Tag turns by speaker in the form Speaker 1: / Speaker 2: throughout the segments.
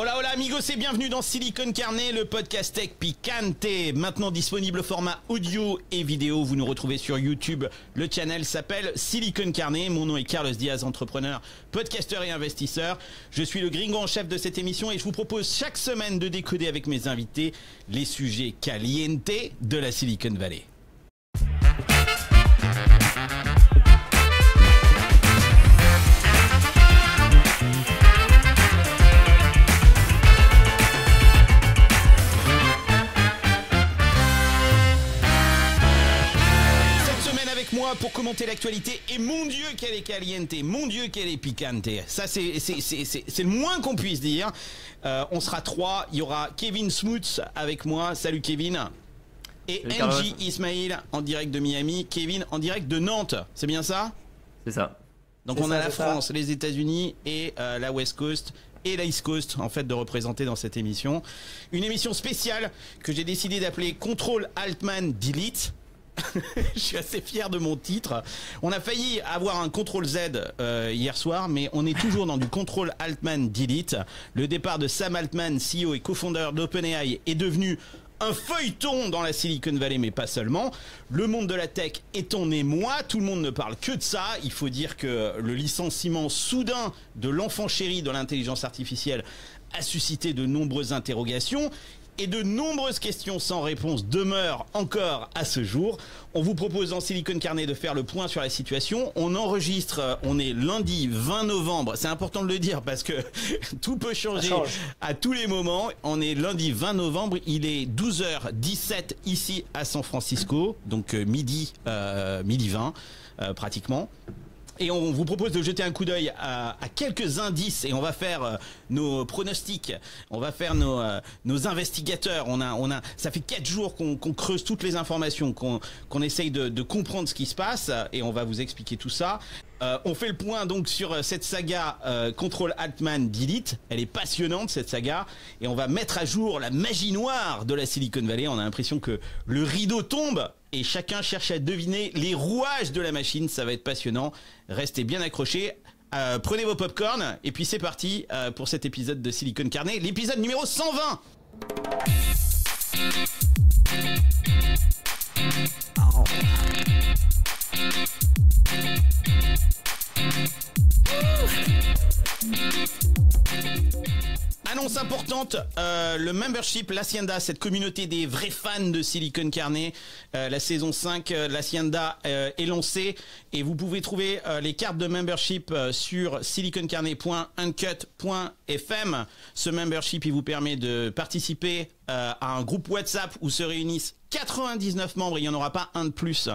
Speaker 1: Hola hola amigos et bienvenue dans Silicon Carnet, le podcast tech picante. Maintenant disponible au format audio et vidéo. Vous nous retrouvez sur YouTube. Le channel s'appelle Silicon Carnet. Mon nom est Carlos Diaz, entrepreneur, podcasteur et investisseur. Je suis le gringo en chef de cette émission et je vous propose chaque semaine de décoder avec mes invités les sujets caliente de la Silicon Valley. Moi pour commenter l'actualité et mon Dieu qu'elle est caliente, mon Dieu qu'elle est picante. Ça c'est le moins qu'on puisse dire. On sera trois, il y aura Kevin Smoots avec moi, salut Kevin. Et Angie Ismail en direct de Miami, Kevin en direct de Nantes, c'est bien ça?
Speaker 2: C'est ça.
Speaker 1: Donc on a la France, les États-Unis et la West Coast et la East Coast en fait de représenter dans cette émission. Une émission spéciale que j'ai décidé d'appeler Control Alt-Man Delete. Je suis assez fier de mon titre. On a failli avoir un Ctrl Z hier soir, mais on est toujours dans du Ctrl Altman Delete. Le départ de Sam Altman, CEO et cofondeur d'OpenAI, est devenu un feuilleton dans la Silicon Valley, mais pas seulement. Le monde de la tech est en émoi, tout le monde ne parle que de ça. Il faut dire que le licenciement soudain de l'enfant chéri de l'intelligence artificielle a suscité de nombreuses interrogations. Et de nombreuses questions sans réponse demeurent encore à ce jour. On vous propose dans Silicon Carnet de faire le point sur la situation. On enregistre, on est lundi 20 novembre. C'est important de le dire parce que tout peut changer à tous les moments. On est lundi 20 novembre. Il est 12h17 ici à San Francisco. Donc midi 20 pratiquement. Et on vous propose de jeter un coup d'œil à quelques indices et on va faire nos pronostics, on va faire nos investigateurs. Ça fait 4 jours qu'on creuse toutes les informations, qu'on essaye de comprendre ce qui se passe et on va vous expliquer tout ça. On fait le point donc sur cette saga Control Altman Delete. Elle est passionnante cette saga et on va mettre à jour la magie noire de la Silicon Valley. On a l'impression que le rideau tombe et chacun cherche à deviner les rouages de la machine. Ça va être passionnant. Restez bien accrochés. Prenez vos popcorn et puis c'est parti pour cet épisode de Silicon Carnet, l'épisode numéro 120. Annonce importante, le membership, l'Hacienda, cette communauté des vrais fans de Silicon Carnet, la saison 5, l'Hacienda est lancée et vous pouvez trouver les cartes de membership sur siliconcarnet.uncut.fm. Ce membership, il vous permet de participer à un groupe WhatsApp où se réunissent 99 membres, il n'y en aura pas un de plus,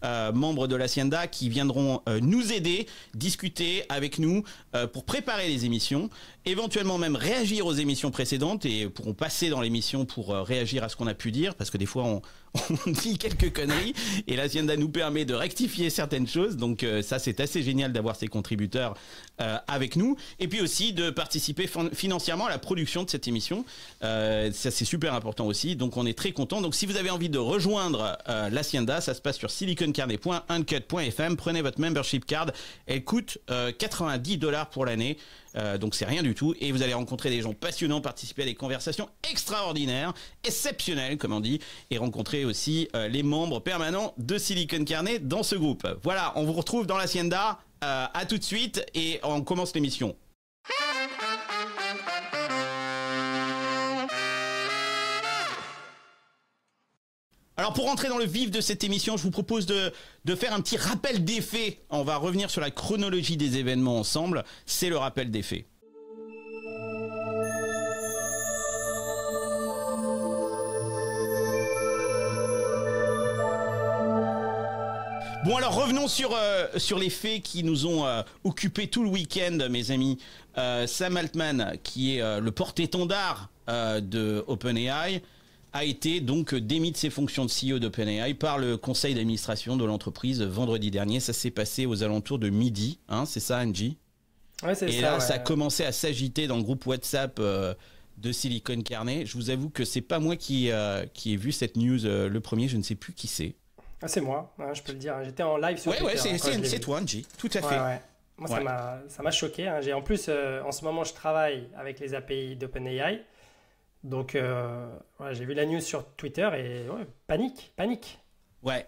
Speaker 1: membres de l'Hacienda qui viendront nous aider, discuter avec nous pour préparer les émissions, éventuellement même réagir aux émissions précédentes et pourront passer dans l'émission pour réagir à ce qu'on a pu dire parce que des fois on dit quelques conneries et l'Hacienda nous permet de rectifier certaines choses, donc ça c'est assez génial d'avoir ces contributeurs avec nous et puis aussi de participer financièrement à la production de cette émission, ça c'est super important aussi, donc on est très content. Donc si vous avez envie de rejoindre l'Hacienda, ça se passe sur siliconcarnet.uncut.fm. Prenez votre membership card, elle coûte $90 pour l'année, donc c'est rien du tout et vous allez rencontrer des gens passionnants, participer à des conversations extraordinaires, exceptionnelles comme on dit, et rencontrer aussi les membres permanents de Silicon Carnet dans ce groupe. Voilà, on vous retrouve dans l'Hacienda, à tout de suite et on commence l'émission. Alors pour rentrer dans le vif de cette émission, je vous propose de faire un petit rappel des faits. On va revenir sur la chronologie des événements ensemble. C'est le rappel des faits. Bon alors revenons sur les faits qui nous ont occupé tout le week-end, mes amis. Sam Altman, qui est le porte-étendard de OpenAI, a été donc démis de ses fonctions de CEO d'OpenAI par le conseil d'administration de l'entreprise vendredi dernier. Ça s'est passé aux alentours de midi, hein, c'est ça Angie?
Speaker 3: Ouais, c'est ça.
Speaker 1: Et là,
Speaker 3: ouais.
Speaker 1: ça a commencé à s'agiter dans le groupe WhatsApp de Silicon Carnet. Je vous avoue que c'est pas moi qui ai vu cette news le premier, je ne sais plus qui c'est.
Speaker 3: Ah, c'est moi, je peux le dire. J'étais en live sur Twitter.
Speaker 1: Ouais, c'est toi Angie, tout à fait.
Speaker 3: Ouais.
Speaker 2: Moi,
Speaker 1: Ouais.
Speaker 2: ça m'a choqué. Hein. En plus, en ce moment, je travaille avec les API d'OpenAI. Donc, ouais, j'ai vu la news sur Twitter et ouais, panique.
Speaker 1: Ouais.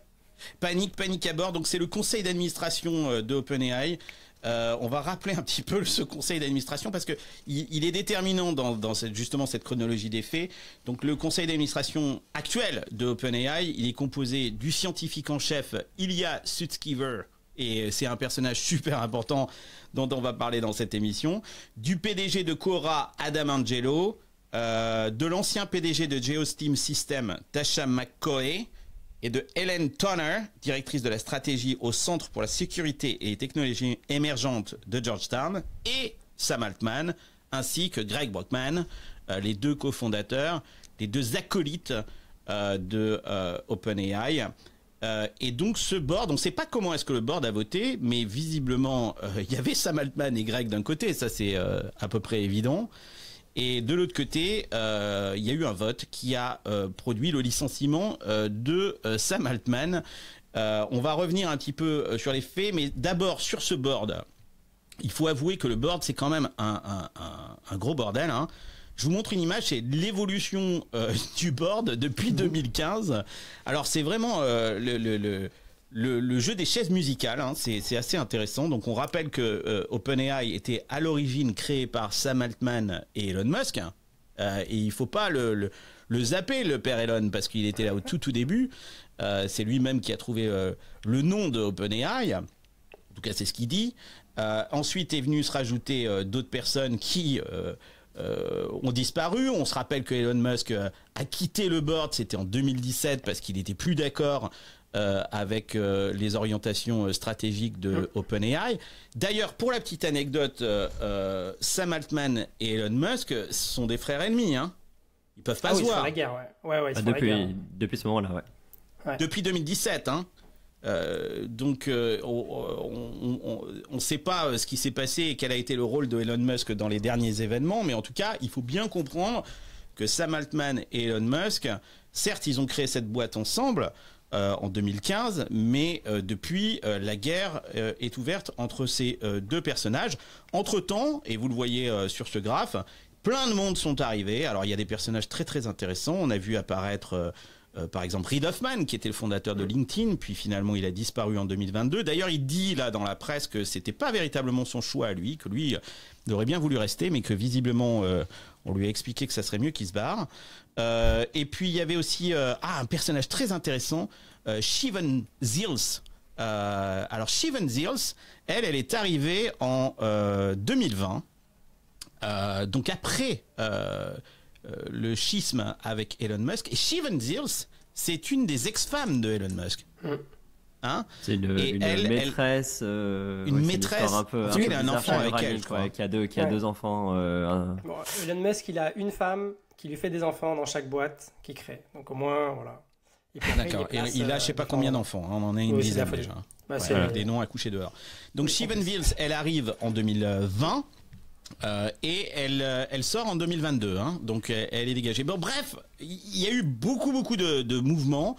Speaker 1: Panique à bord. Donc c'est le conseil d'administration de OpenAI. On va rappeler un petit peu ce conseil d'administration parce que il est déterminant dans justement cette chronologie des faits. Donc le conseil d'administration actuel de OpenAI, il est composé du scientifique en chef Ilya Sutskever, et c'est un personnage super important dont on va parler dans cette émission, du PDG de Quora, Adam Angelo, de l'ancien PDG de Geosteam System, Tasha McCoy, et de Helen Tonner, directrice de la stratégie au Centre pour la sécurité et les technologies émergentes de Georgetown, et Sam Altman, ainsi que Greg Brockman, les deux cofondateurs, les deux acolytes de OpenAI. Et donc ce board, on ne sait pas comment est-ce que le board a voté, mais visiblement, il y avait Sam Altman et Greg d'un côté, ça c'est à peu près évident. Et de l'autre côté, il y a eu un vote qui a produit le licenciement de Sam Altman. On va revenir un petit peu sur les faits, mais d'abord sur ce board. Il faut avouer que le board, c'est quand même un gros bordel. Hein. Je vous montre une image, c'est l'évolution du board depuis 2015. Alors c'est vraiment le jeu des chaises musicales, hein, c'est assez intéressant. Donc on rappelle que OpenAI était à l'origine créé par Sam Altman et Elon Musk. Et il faut pas le zapper, le père Elon, parce qu'il était là au tout début. C'est lui-même qui a trouvé le nom de OpenAI. En tout cas, c'est ce qu'il dit. Ensuite est venu se rajouter d'autres personnes qui ont disparu. On se rappelle que Elon Musk a quitté le board, c'était en 2017 parce qu'il n'était plus d'accord avec les orientations stratégiques de OpenAI. D'ailleurs, pour la petite anecdote, Sam Altman et Elon Musk sont des frères ennemis. Hein. Ils peuvent pas se voir.
Speaker 2: Ils se font la guerre, ouais. Ils se font la guerre.
Speaker 3: Depuis ce moment-là, ouais.
Speaker 1: Depuis 2017, hein. Donc on ne sait pas ce qui s'est passé et quel a été le rôle de Elon Musk dans les derniers événements, mais en tout cas, il faut bien comprendre que Sam Altman et Elon Musk, certes, ils ont créé cette boîte ensemble en 2015, mais depuis, la guerre est ouverte entre ces deux personnages. Entre-temps, et vous le voyez sur ce graphe, plein de monde sont arrivés. Alors, il y a des personnages très très intéressants. On a vu apparaître par exemple Reid Hoffman, qui était le fondateur de LinkedIn, puis finalement il a disparu en 2022. D'ailleurs, il dit là dans la presse que c'était pas véritablement son choix à lui, que lui il aurait bien voulu rester, mais que visiblement on lui a expliqué que ça serait mieux qu'il se barre. Et puis il y avait aussi un personnage très intéressant, Shivan Zils. Alors Shivan Zils, elle est arrivée en 2020, donc après le schisme avec Elon Musk. Et Shivan Zils, c'est une des ex-femmes de Elon Musk. Hein,
Speaker 3: c'est une maîtresse.
Speaker 1: Une maîtresse.
Speaker 3: Un peu,
Speaker 1: il a un enfant avec elle, je crois.
Speaker 3: Qui a deux enfants.
Speaker 2: Bon, Elon Musk, il a une femme qui lui fait des enfants dans chaque boîte qu'il crée. Donc au moins, voilà.
Speaker 1: D'accord. Il a je sais pas combien d'enfants. On en a une dizaine déjà.
Speaker 2: Bah,
Speaker 1: avec des noms à coucher dehors. Donc Shivan Zils, elle arrive en 2020. Et elle sort en 2022, hein, donc elle est dégagée. Bon, bref, il y a eu beaucoup de mouvements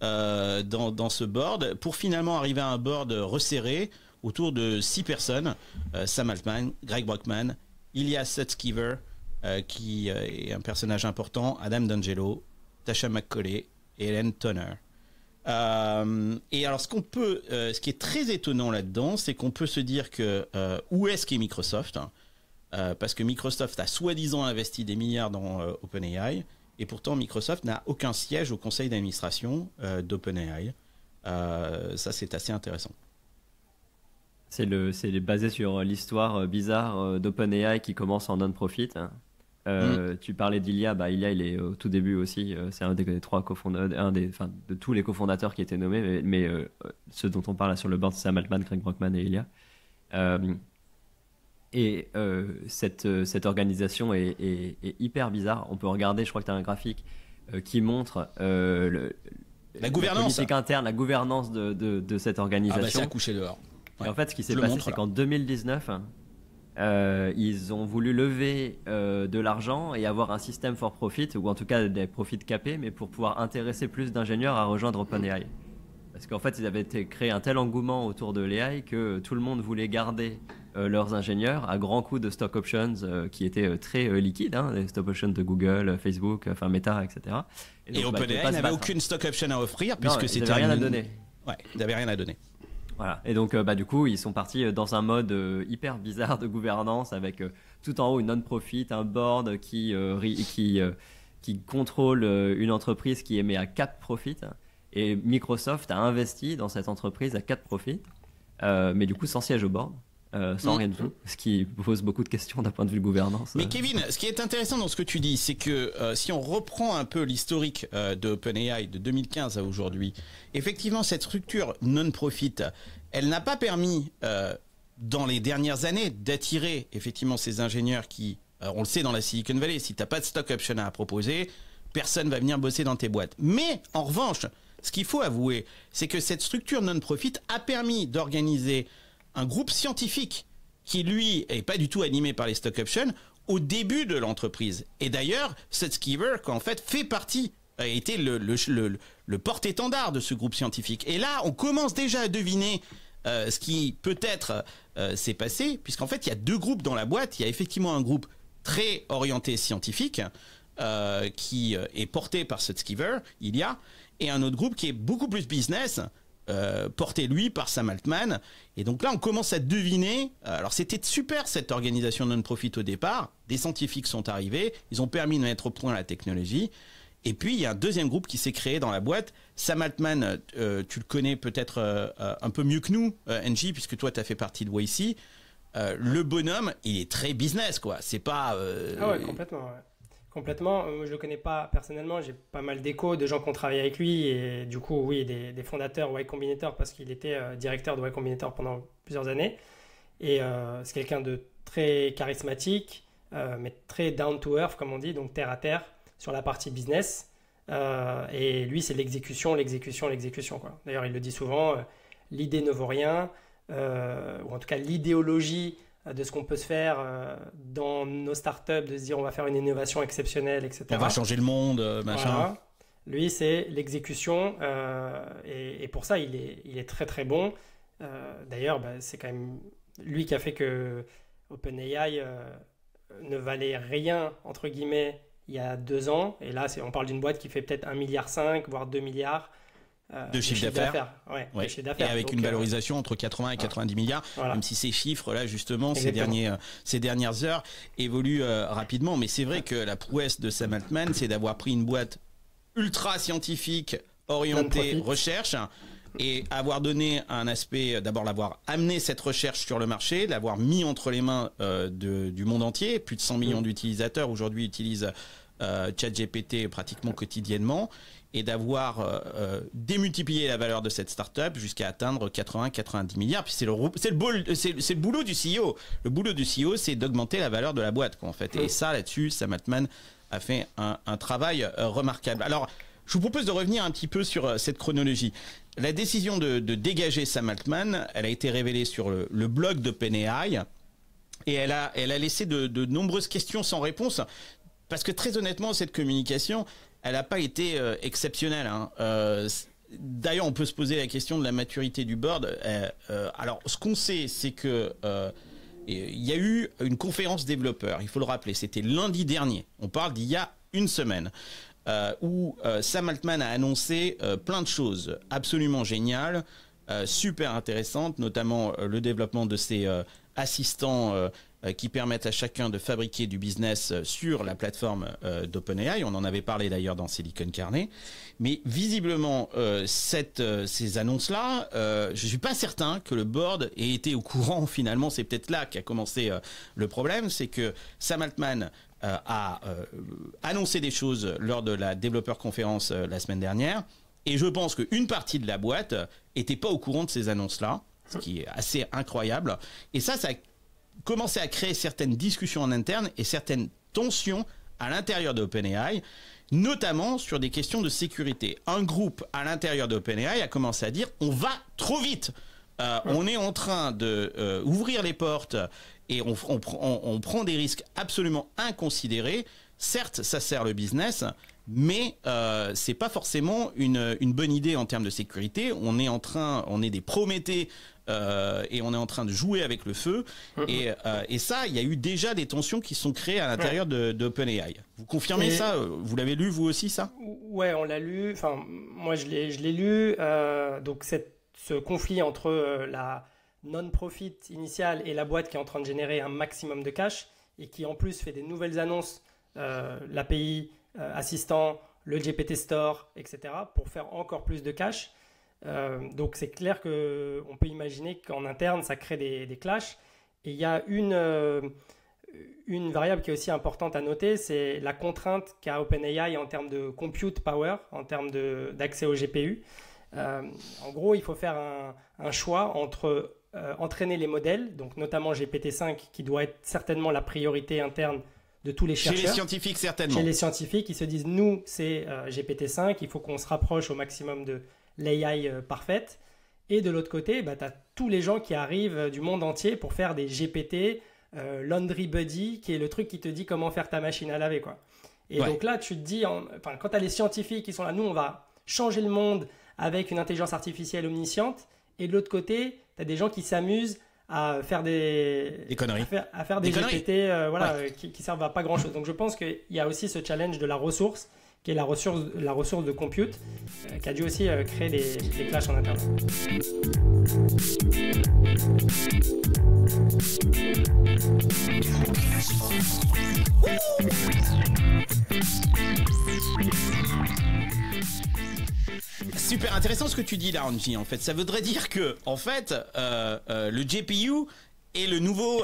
Speaker 1: dans ce board pour finalement arriver à un board resserré autour de 6 personnes. Sam Altman, Greg Brockman, Ilya Sutskever, qui est un personnage important, Adam D'Angelo, Tasha McCoy et Helen Tonner. Et alors ce qui est très étonnant là-dedans, c'est qu'on peut se dire que où est-ce qu'est Microsoft, hein, parce que Microsoft a soi-disant investi des milliards dans OpenAI, et pourtant Microsoft n'a aucun siège au conseil d'administration d'OpenAI. Ça, c'est assez intéressant.
Speaker 3: C'est basé sur l'histoire bizarre d'OpenAI qui commence en non-profit. Tu parlais d'Ilya, Ilya il est au tout début aussi, c'est un des 3 cofondateurs, de tous les cofondateurs qui étaient nommés, mais ceux dont on parle là sur le board, c'est Sam Altman, Greg Brockman et Ilya. Cette organisation est hyper bizarre. On peut regarder, je crois que tu as un graphique qui montre
Speaker 1: la gouvernance,
Speaker 3: la politique interne, la gouvernance de cette organisation.
Speaker 1: C'est à coucher dehors. Ouais.
Speaker 3: Et en fait, ce qui s'est passé, c'est qu'en 2019, ils ont voulu lever de l'argent et avoir un système for profit, ou en tout cas des profits capés, mais pour pouvoir intéresser plus d'ingénieurs à rejoindre OpenAI. Parce qu'en fait, ils avaient créé un tel engouement autour de l'AI que tout le monde voulait garder leurs ingénieurs à grands coups de stock options qui étaient très liquides, hein, les stock options de Google, Facebook, enfin Meta, etc.
Speaker 1: Et OpenAI n'avait aucune stock option à offrir puisque c'était
Speaker 3: rien à donner.
Speaker 1: Ouais, ils n'avaient rien à donner.
Speaker 3: Voilà. Et donc, du coup, ils sont partis dans un mode hyper bizarre de gouvernance avec tout en haut une non-profit, un board qui contrôle une entreprise qui émet à 4 profits. Et Microsoft a investi dans cette entreprise à 4 profits, mais du coup sans siège au board. Sans rien du tout, ce qui pose beaucoup de questions d'un point de vue gouvernance.
Speaker 1: Mais Kevin, ce qui est intéressant dans ce que tu dis, c'est que si on reprend un peu l'historique de OpenAI de 2015 à aujourd'hui, effectivement cette structure non-profit, elle n'a pas permis dans les dernières années d'attirer effectivement ces ingénieurs qui, on le sait dans la Silicon Valley, si tu n'as pas de stock option à proposer, personne va venir bosser dans tes boîtes. Mais en revanche, ce qu'il faut avouer, c'est que cette structure non-profit a permis d'organiser un groupe scientifique qui, lui, est pas du tout animé par les stock options au début de l'entreprise. Et d'ailleurs, Sutskever, en fait, fait partie, a été le porte-étendard de ce groupe scientifique. Et là, on commence déjà à deviner ce qui peut-être s'est passé, puisqu'en fait, il y a 2 groupes dans la boîte. Il y a effectivement un groupe très orienté scientifique qui est porté par Sutskever, et un autre groupe qui est beaucoup plus business, porté lui par Sam Altman. Et donc là on commence à deviner, alors c'était super cette organisation non-profit au départ, des scientifiques sont arrivés, ils ont permis de mettre au point la technologie, et puis il y a un deuxième groupe qui s'est créé dans la boîte. Sam Altman, tu le connais peut-être un peu mieux que nous, NJ, puisque toi tu as fait partie de YC. Le bonhomme il est très business quoi, c'est pas...
Speaker 2: Ah ouais, complètement, ouais. Complètement. Moi, je le connais pas personnellement. J'ai pas mal d'échos de gens qui ont travaillé avec lui et du coup, oui, des fondateurs Y Combinator parce qu'il était directeur de Y Combinator pendant plusieurs années. Et c'est quelqu'un de très charismatique, mais très down to earth, comme on dit, donc terre à terre sur la partie business. Et lui, c'est l'exécution, quoi. D'ailleurs, il le dit souvent, l'idée ne vaut rien, ou en tout cas l'idéologie de ce qu'on peut se faire dans nos startups, de se dire on va faire une innovation exceptionnelle, etc.
Speaker 1: On va changer le monde, machin.
Speaker 2: Voilà. Lui, c'est l'exécution et pour ça, il est très très bon. D'ailleurs, c'est quand même lui qui a fait que OpenAI ne valait rien, entre guillemets, il y a 2 ans. Et là, on parle d'une boîte qui fait peut-être 1,5 milliard, voire 2 milliards.
Speaker 1: De chiffre d'affaires.
Speaker 2: Ouais.
Speaker 1: Et avec une valorisation entre 80 et 90 milliards, même si ces chiffres-là, justement, ces dernières heures, évoluent rapidement. Mais c'est vrai que la prouesse de Sam Altman, c'est d'avoir pris une boîte ultra scientifique, orientée recherche, et avoir donné un aspect, d'abord l'avoir amené cette recherche sur le marché, l'avoir mis entre les mains du monde entier. Plus de 100 millions d'utilisateurs aujourd'hui utilisent ChatGPT pratiquement quotidiennement, et d'avoir démultiplié la valeur de cette start-up jusqu'à atteindre 80-90 milliards. Puis c'est le boulot du CEO. Le boulot du CEO, c'est d'augmenter la valeur de la boîte, quoi, en fait. Et ça, là-dessus, Sam Altman a fait un travail remarquable. Alors, je vous propose de revenir un petit peu sur cette chronologie. La décision de dégager Sam Altman, elle a été révélée sur le blog d'OpenAI, et elle a laissé de nombreuses questions sans réponse, parce que très honnêtement, cette communication, elle n'a pas été exceptionnelle, hein. D'ailleurs, on peut se poser la question de la maturité du board. Alors, ce qu'on sait, c'est que il y a eu une conférence développeur. Il faut le rappeler, c'était lundi dernier. On parle d'il y a une semaine, où Sam Altman a annoncé plein de choses absolument géniales, super intéressantes, notamment le développement de ces assistants qui permettent à chacun de fabriquer du business sur la plateforme d'OpenAI. On en avait parlé d'ailleurs dans Silicon Carnet. Mais visiblement, ces annonces-là, je ne suis pas certain que le board ait été au courant finalement. C'est peut-être là qu'a commencé le problème. C'est que Sam Altman a annoncé des choses lors de la développeur conférence la semaine dernière. Et je pense qu'une partie de la boîte n'était pas au courant de ces annonces-là, ce qui est assez incroyable. Et ça a commencé à créer certaines discussions en interne et certaines tensions à l'intérieur d'OpenAI, notamment sur des questions de sécurité. Un groupe à l'intérieur d'OpenAI a commencé à dire « on va trop vite ». On est en train de ouvrir les portes et on prend des risques absolument inconsidérés. Certes, ça sert le business, mais c'est pas forcément une bonne idée en termes de sécurité. On est des Prométhées et on est en train de jouer avec le feu. Et ça, il y a eu déjà des tensions qui sont créées à l'intérieur d'OpenAI. Vous confirmez ça? Vous l'avez lu vous aussi, ça?
Speaker 2: Ouais, on l'a lu. Enfin, moi je l'ai lu. Donc ce conflit entre la non-profit initiale et la boîte qui est en train de générer un maximum de cash et qui en plus fait des nouvelles annonces, l'API assistant, le GPT Store, etc., pour faire encore plus de cash. Donc c'est clair qu'on peut imaginer qu'en interne, ça crée des clashs. Et il y a une variable qui est aussi importante à noter, c'est la contrainte qu'a OpenAI en termes de compute power, en termes d'accès au GPU. En gros, il faut faire un choix entre entraîner les modèles, donc notamment GPT-5, qui doit être certainement la priorité interne de tous les chercheurs.
Speaker 1: Chez les scientifiques, certainement.
Speaker 2: Chez les scientifiques, ils se disent, nous, c'est GPT-5, il faut qu'on se rapproche au maximum de l'AI parfaite. Et de l'autre côté, tu as tous les gens qui arrivent du monde entier pour faire des GPT, Laundry Buddy, qui est le truc qui te dit comment faire ta machine à laver, quoi. Et donc là, tu te dis, quand tu as les scientifiques qui sont là, nous, on va changer le monde avec une intelligence artificielle omnisciente. Et de l'autre côté, tu as des gens qui s'amusent à faire des
Speaker 1: conneries.
Speaker 2: À faire des GPT qui servent à pas grand-chose. Donc je pense qu'il y a aussi ce challenge de la ressource, qui est la ressource de compute, qui a dû aussi créer des clashs en interne.
Speaker 1: Super intéressant ce que tu dis là, Angie. En fait, ça voudrait dire que, en fait, le GPU est le nouveau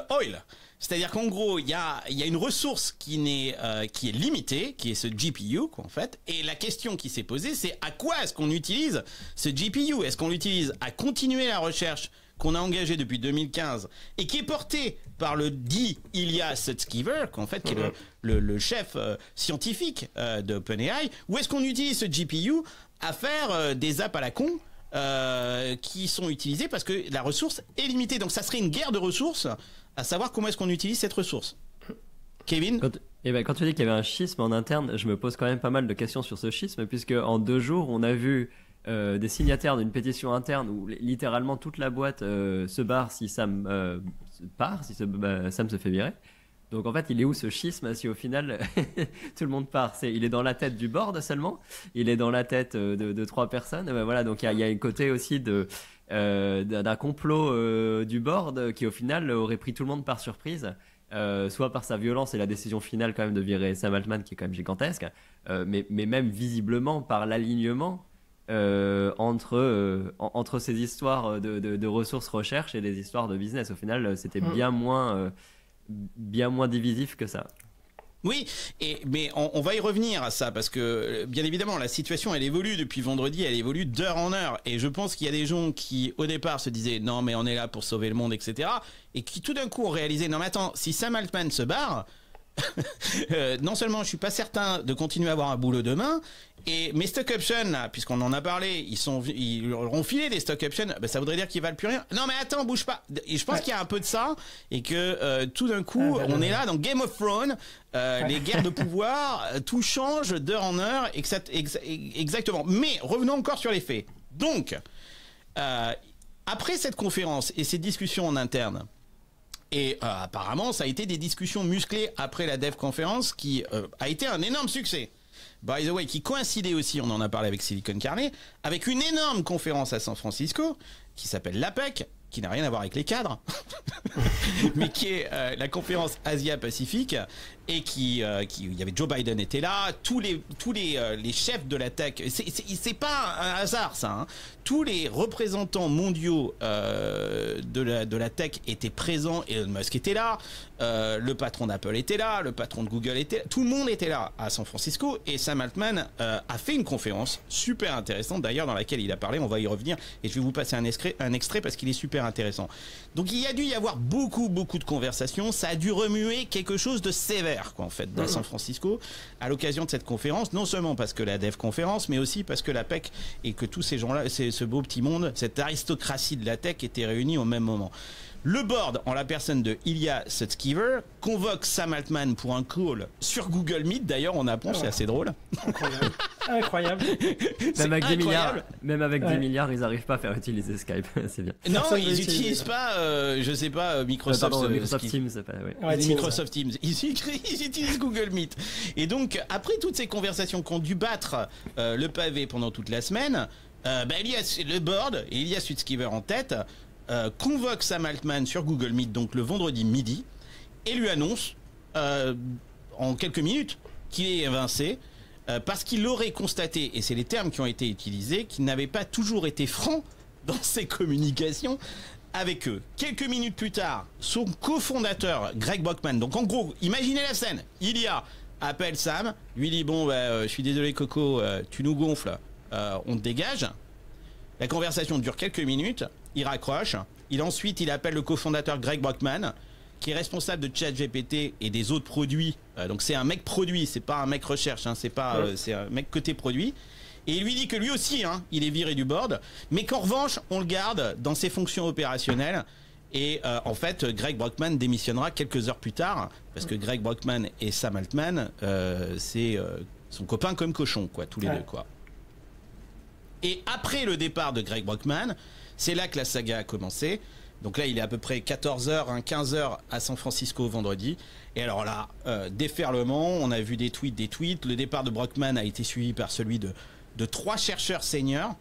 Speaker 1: oil. C'est-à-dire qu'en gros, il y a une ressource qui est limitée, qui est ce GPU, quoi, en fait. Et la question qui s'est posée, c'est à quoi est-ce qu'on utilise ce GPU? Est-ce qu'on l'utilise à continuer la recherche qu'on a engagée depuis 2015 et qui est portée par le dit Ilya Sutskever, en fait, qui est le chef scientifique d'OpenAI, ou est-ce qu'on utilise ce GPU à faire des apps à la con qui sont utilisées parce que la ressource est limitée? Donc ça serait une guerre de ressources à savoir comment est-ce qu'on utilise cette ressource. Kevin?
Speaker 3: Quand tu dis qu'il y avait un schisme en interne, je me pose quand même pas mal de questions sur ce schisme, puisque en 2 jours, on a vu des signataires d'une pétition interne où littéralement toute la boîte se barre si Sam part, si Sam se fait virer. Donc en fait, il est où ce schisme si au final tout le monde part? Il est dans la tête du board seulement, il est dans la tête de 3 personnes. Voilà, donc il y a un côté aussi d'un complot du board qui au final aurait pris tout le monde par surprise, soit par sa violence et la décision finale quand même de virer Sam Altman qui est quand même gigantesque, mais même visiblement par l'alignement entre ces histoires de ressources recherche et des histoires de business. Au final, c'était bien moins divisif que ça.
Speaker 1: Oui, mais on va y revenir à ça parce que bien évidemment la situation elle évolue depuis vendredi, elle évolue d'heure en heure et je pense qu'il y a des gens qui au départ se disaient non mais on est là pour sauver le monde, etc. et qui tout d'un coup ont réalisé non mais attends, si Sam Altman se barre non seulement je suis pas certain de continuer à avoir un boulot demain, et mes stock options là, puisqu'on en a parlé, ils auront filé des stock options, ça voudrait dire qu'ils valent plus rien. Non mais attends, bouge pas. Et je pense qu'il y a un peu de ça et que tout d'un coup on est là dans Game of Thrones, les guerres de pouvoir, tout change d'heure en heure, exactement. Mais revenons encore sur les faits. Donc après cette conférence et ces discussions en interne. Et apparemment, ça a été des discussions musclées après la Dev Conference qui a été un énorme succès. By the way, qui coïncidait aussi, on en a parlé avec Silicon Carnet, avec une énorme conférence à San Francisco qui s'appelle l'APEC, qui n'a rien à voir avec les cadres, mais qui est la conférence Asia-Pacifique et il y avait Joe Biden était là, tous les chefs de la tech, c'est pas un hasard ça, hein. Tous les représentants mondiaux de la tech étaient présents. Elon Musk était là, le patron d'Apple était là, le patron de Google était là, tout le monde était là à San Francisco et Sam Altman a fait une conférence super intéressante d'ailleurs dans laquelle il a parlé, on va y revenir et je vais vous passer un extrait parce qu'il est super intéressant. Donc il y a dû y avoir beaucoup de conversations, ça a dû remuer quelque chose de sévère quoi en fait dans San Francisco à l'occasion de cette conférence, non seulement parce que la Dev Conférence mais aussi parce que la PEC et que tous ces gens-là, ce beau petit monde, cette aristocratie de la tech était réunie au même moment. Le board, en la personne de Ilya Sutskever, convoque Sam Altman pour un call sur Google Meet. D'ailleurs, on apprend, c'est assez drôle.
Speaker 2: Incroyable.
Speaker 3: Même avec 10 milliards, ils n'arrivent pas à faire utiliser Skype. C'est bien.
Speaker 1: Non, ils n'utilisent pas, je sais pas, Microsoft
Speaker 3: Teams. C'est pas,
Speaker 1: Microsoft Teams. Ils utilisent Google Meet. Et donc, après toutes ces conversations qui ont dû battre le pavé pendant toute la semaine, le board, et Ilya Sutskever en tête, convoque Sam Altman sur Google Meet, donc le vendredi midi, et lui annonce en quelques minutes qu'il est évincé parce qu'il aurait constaté, et c'est les termes qui ont été utilisés, qu'il n'avait pas toujours été franc dans ses communications avec eux. Quelques minutes plus tard, son cofondateur Greg Brockman, donc en gros, imaginez la scène, Ilya appelle Sam, lui dit bon, je suis désolé Coco, tu nous gonfles, on te dégage. La conversation dure quelques minutes, il raccroche, il appelle le cofondateur Greg Brockman, qui est responsable de ChatGPT et des autres produits. Donc c'est un mec produit, c'est pas un mec recherche, c'est un mec côté produit. Et il lui dit que lui aussi, il est viré du board, mais qu'en revanche, on le garde dans ses fonctions opérationnelles. Et en fait, Greg Brockman démissionnera quelques heures plus tard, parce que Greg Brockman et Sam Altman, c'est son copain comme cochon, quoi, tous les deux, quoi. Et après le départ de Greg Brockman, c'est là que la saga a commencé. Donc là, il est à peu près 14h, 15h à San Francisco vendredi. Et alors là, déferlement, on a vu des tweets. Le départ de Brockman a été suivi par celui de 3 chercheurs seniors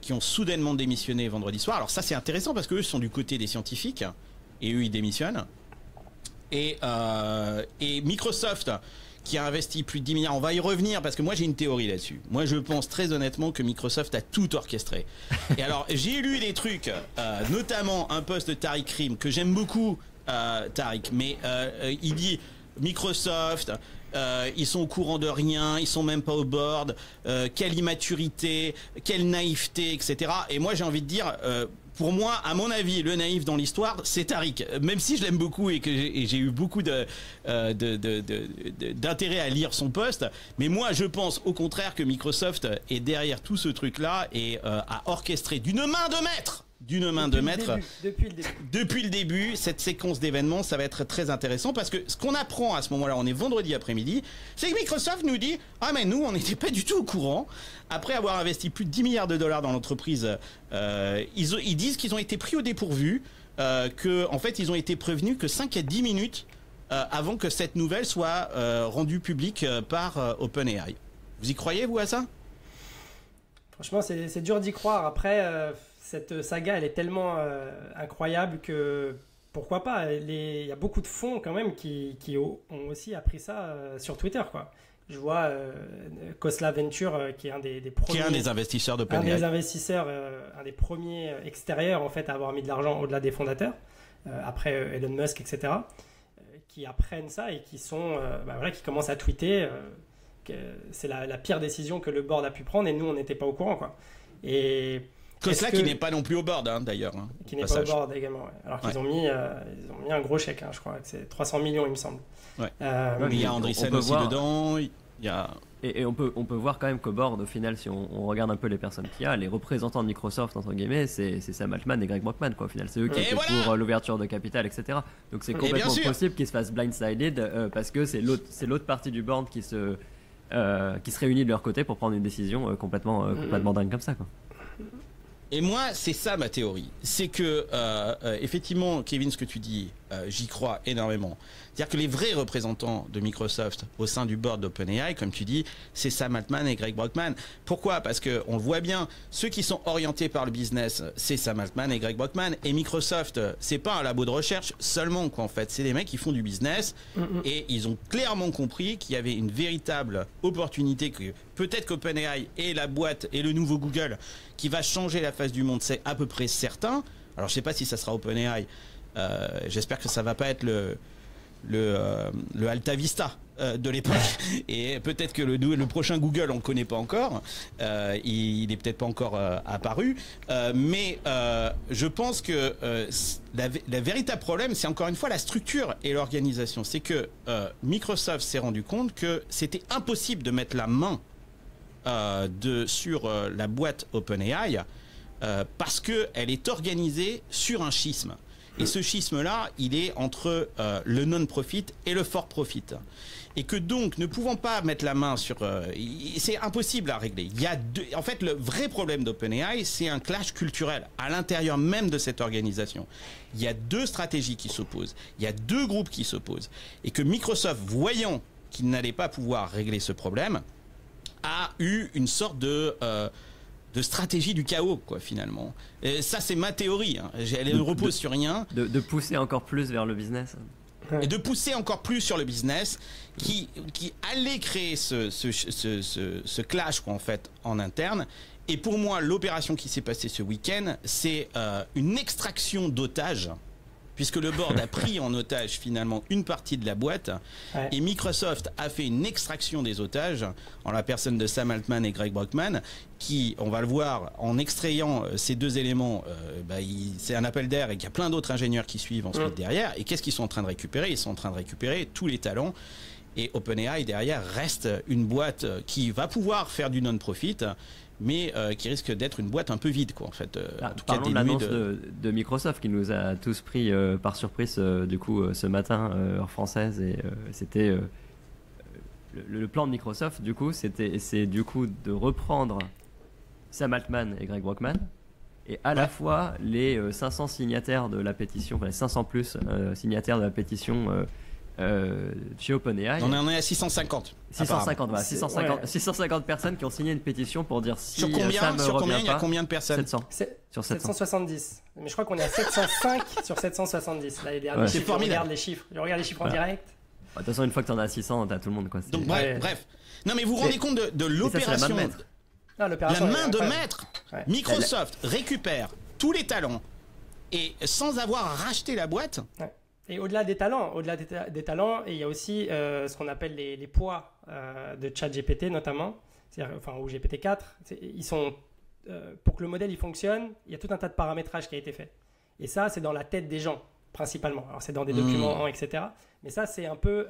Speaker 1: qui ont soudainement démissionné vendredi soir. Alors ça, c'est intéressant parce qu'eux sont du côté des scientifiques et eux, ils démissionnent. Et Microsoft, qui a investi plus de 10 milliards. On va y revenir parce que moi j'ai une théorie là-dessus. Moi je pense très honnêtement que Microsoft a tout orchestré. Et alors j'ai lu des trucs, notamment un post de Tariq Rim que j'aime beaucoup, Tariq, mais il dit Microsoft, ils sont au courant de rien, ils sont même pas au board, quelle immaturité, quelle naïveté, etc. Et moi j'ai envie de dire... pour moi, à mon avis, le naïf dans l'histoire, c'est Tariq. Même si je l'aime beaucoup et que j'ai eu beaucoup d'intérêt à lire son post, mais moi, je pense au contraire que Microsoft est derrière tout ce truc-là et a orchestré d'une main de maître. Depuis le début, cette séquence d'événements, ça va être très intéressant parce que ce qu'on apprend à ce moment-là, on est vendredi après-midi, c'est que Microsoft nous dit « Ah mais nous, on n'était pas du tout au courant ». Après avoir investi plus de 10 milliards de dollars dans l'entreprise, ils disent qu'ils ont été pris au dépourvu, qu'en fait, ils ont été prévenus que 5 à 10 minutes avant que cette nouvelle soit rendue publique par OpenAI. Vous y croyez, vous, à ça ?
Speaker 2: Franchement, c'est dur d'y croire. Après... cette saga, elle est tellement incroyable que pourquoi pas. Il y a beaucoup de fonds quand même qui ont aussi appris ça sur Twitter, quoi. Je vois Khosla Venture, qui est un des premiers...
Speaker 1: Qui est un des investisseurs d'OpenAI.
Speaker 2: Un des investisseurs, un des premiers extérieurs en fait à avoir mis de l'argent au-delà des fondateurs, après Elon Musk, etc., qui apprennent ça et qui sont, qui commencent à tweeter que c'est la pire décision que le board a pu prendre et nous, on n'était pas au courant, quoi. Et...
Speaker 1: Khosla qui n'est pas non plus au board, d'ailleurs.
Speaker 2: Qui n'est pas au board également. Ouais. Alors qu'ils ont mis un gros chèque, je crois. C'est 300 millions, il me semble.
Speaker 1: Ouais. Il y a Andreessen aussi dedans. Il y a...
Speaker 3: Et on peut voir quand même qu'au board, au final, si on regarde un peu les personnes qu'il y a, les représentants de Microsoft, entre guillemets, c'est Sam Altman et Greg Brockman, quoi. Au final, c'est eux qui étaient pour l'ouverture de capital, etc. Donc c'est complètement possible qu'ils se fassent blindsided parce que c'est l'autre partie du board qui se réunit de leur côté pour prendre une décision complètement dingue comme ça, quoi.
Speaker 1: Et moi, c'est ça ma théorie. C'est que, effectivement, Kevin, ce que tu dis, j'y crois énormément. C'est-à-dire que les vrais représentants de Microsoft au sein du board d'OpenAI, comme tu dis, c'est Sam Altman et Greg Brockman. Pourquoi ? Parce que on le voit bien, ceux qui sont orientés par le business, c'est Sam Altman et Greg Brockman. Et Microsoft, c'est pas un labo de recherche seulement, quoi, en fait. C'est des mecs qui font du business et ils ont clairement compris qu'il y avait une véritable opportunité, que peut-être qu'OpenAI est la boîte et le nouveau Google qui va changer la face du monde, c'est à peu près certain. Alors je sais pas si ça sera OpenAI. J'espère que ça va pas être le Alta Vista de l'époque. Et peut-être que le prochain Google, on le connaît pas encore. Il est peut-être pas encore apparu. Mais je pense que la véritable problème, c'est encore une fois la structure et l'organisation. C'est que Microsoft s'est rendu compte que c'était impossible de mettre la main sur la boîte OpenAI parce qu'elle est organisée sur un schisme. Et ce schisme-là, il est entre le non-profit et le for-profit. Et que donc, ne pouvant pas mettre la main sur... c'est impossible à régler. Il y a en fait, le vrai problème d'OpenAI, c'est un clash culturel à l'intérieur même de cette organisation. Il y a deux stratégies qui s'opposent. Il y a deux groupes qui s'opposent. Et que Microsoft, voyant qu'il n'allait pas pouvoir régler ce problème, a eu une sorte de stratégie du chaos, quoi, finalement. Et ça, c'est ma théorie. Hein. Elle ne repose sur rien.
Speaker 3: De pousser encore plus vers le business.
Speaker 1: Et de pousser encore plus sur le business qui allait créer ce clash, quoi, en fait, en interne. Et pour moi, l'opération qui s'est passée ce week-end, c'est une extraction d'otages, puisque le board a pris en otage finalement une partie de la boîte, et Microsoft a fait une extraction des otages en la personne de Sam Altman et Greg Brockman, qui, on va le voir, en extrayant ces deux éléments, c'est un appel d'air et qu'il y a plein d'autres ingénieurs qui suivent ensuite derrière. Et qu'est-ce qu'ils sont en train de récupérer? Ils sont en train de récupérer tous les talents. Et OpenAI derrière reste une boîte qui va pouvoir faire du non-profit, mais qui risque d'être une boîte un peu vide, quoi, en fait. En tout
Speaker 3: parlons de l'annonce de Microsoft qui nous a tous pris par surprise du coup ce matin heure française, et c'était le plan de Microsoft du coup c'est du coup de reprendre Sam Altman et Greg Brockman, et à la fois les 500 signataires de la pétition, enfin les 500 plus signataires de la pétition chez OpenAI.
Speaker 1: On en est à 650.
Speaker 3: 650, voilà, 650 personnes qui ont signé une pétition pour dire si
Speaker 1: sur combien,
Speaker 3: Sam
Speaker 1: sur combien
Speaker 3: revient
Speaker 1: il y a
Speaker 3: pas.
Speaker 1: Combien de personnes?
Speaker 3: 700.
Speaker 2: Sur 770. Mais je crois qu'on est à 705 sur 770. Là, les derniers chiffres, je regarde les chiffres. Je regarde les chiffres en direct.
Speaker 3: De toute façon, une fois que tu en as 600, t'as tout le monde, quoi.
Speaker 1: Donc bref. Non, mais vous vous rendez compte de l'opération, la main de maître. Microsoft récupère tous les talents et sans avoir racheté la boîte.
Speaker 2: Et au-delà des talents, il y a aussi ce qu'on appelle les poids de ChatGPT notamment, ou GPT-4. Ils sont, pour que le modèle il fonctionne, il y a tout un tas de paramétrage qui a été fait. Et ça, c'est dans la tête des gens, principalement. Alors, c'est dans des documents, etc. Mais ça, c'est un peu...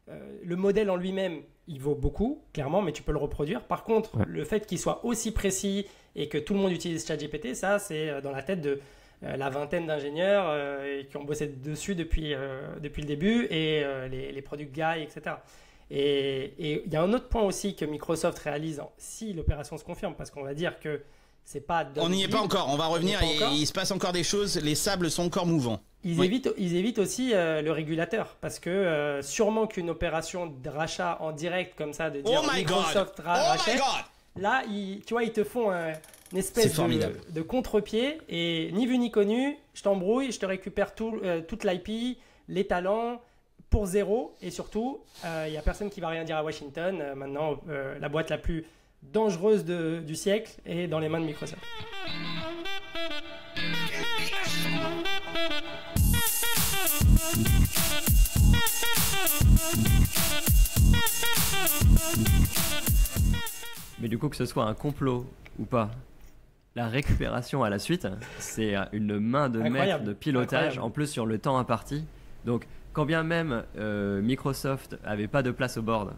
Speaker 2: le modèle en lui-même, il vaut beaucoup, clairement, mais tu peux le reproduire. Par contre, le fait qu'il soit aussi précis et que tout le monde utilise ChatGPT, ça, c'est dans la tête de... la vingtaine d'ingénieurs qui ont bossé dessus depuis le début, et les product guys, etc. Et il y a un autre point aussi que Microsoft réalise si l'opération se confirme, parce qu'on va dire que c'est pas...
Speaker 1: On n'y est pas encore, on va revenir, il se passe encore des choses, les sables sont encore mouvants.
Speaker 2: Ils évitent aussi le régulateur, parce que sûrement qu'une opération de rachat en direct comme ça, de dire Microsoft rachète, là, ils te font une espèce de contre-pied, et ni vu ni connu, je t'embrouille, je te récupère toute l'IP, les talents pour zéro, et surtout, il n'y a personne qui va rien dire à Washington. Maintenant, la boîte la plus dangereuse du siècle est dans les mains de Microsoft.
Speaker 3: Mais du coup, que ce soit un complot ou pas, la récupération à la suite, c'est une main de maître de pilotage, en plus sur le temps imparti. Donc, quand bien même Microsoft avait pas de place au board,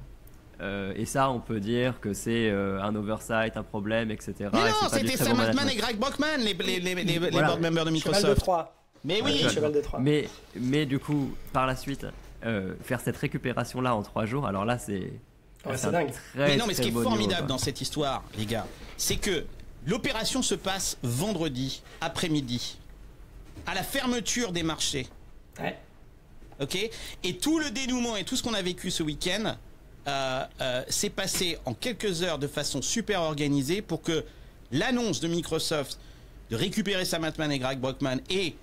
Speaker 3: et ça, on peut dire que c'est un oversight, un problème, etc.
Speaker 1: Mais non, c'était Sam Altman et Greg Brockman, les board members de Microsoft.
Speaker 2: Cheval de Troie.
Speaker 1: Mais oui,
Speaker 2: cheval de Troie.
Speaker 3: Mais du coup, par la suite, faire cette récupération-là en 3 jours, alors là, c'est...
Speaker 2: c'est dingue.
Speaker 1: Mais non, mais ce qui est formidable dans cette histoire, les gars, c'est que l'opération se passe vendredi après-midi, à la fermeture des marchés.
Speaker 2: Ouais.
Speaker 1: Ok. Et tout le dénouement et tout ce qu'on a vécu ce week-end s'est passé en quelques heures de façon super organisée pour que l'annonce de Microsoft de récupérer Sam Altman et Greg Brockman et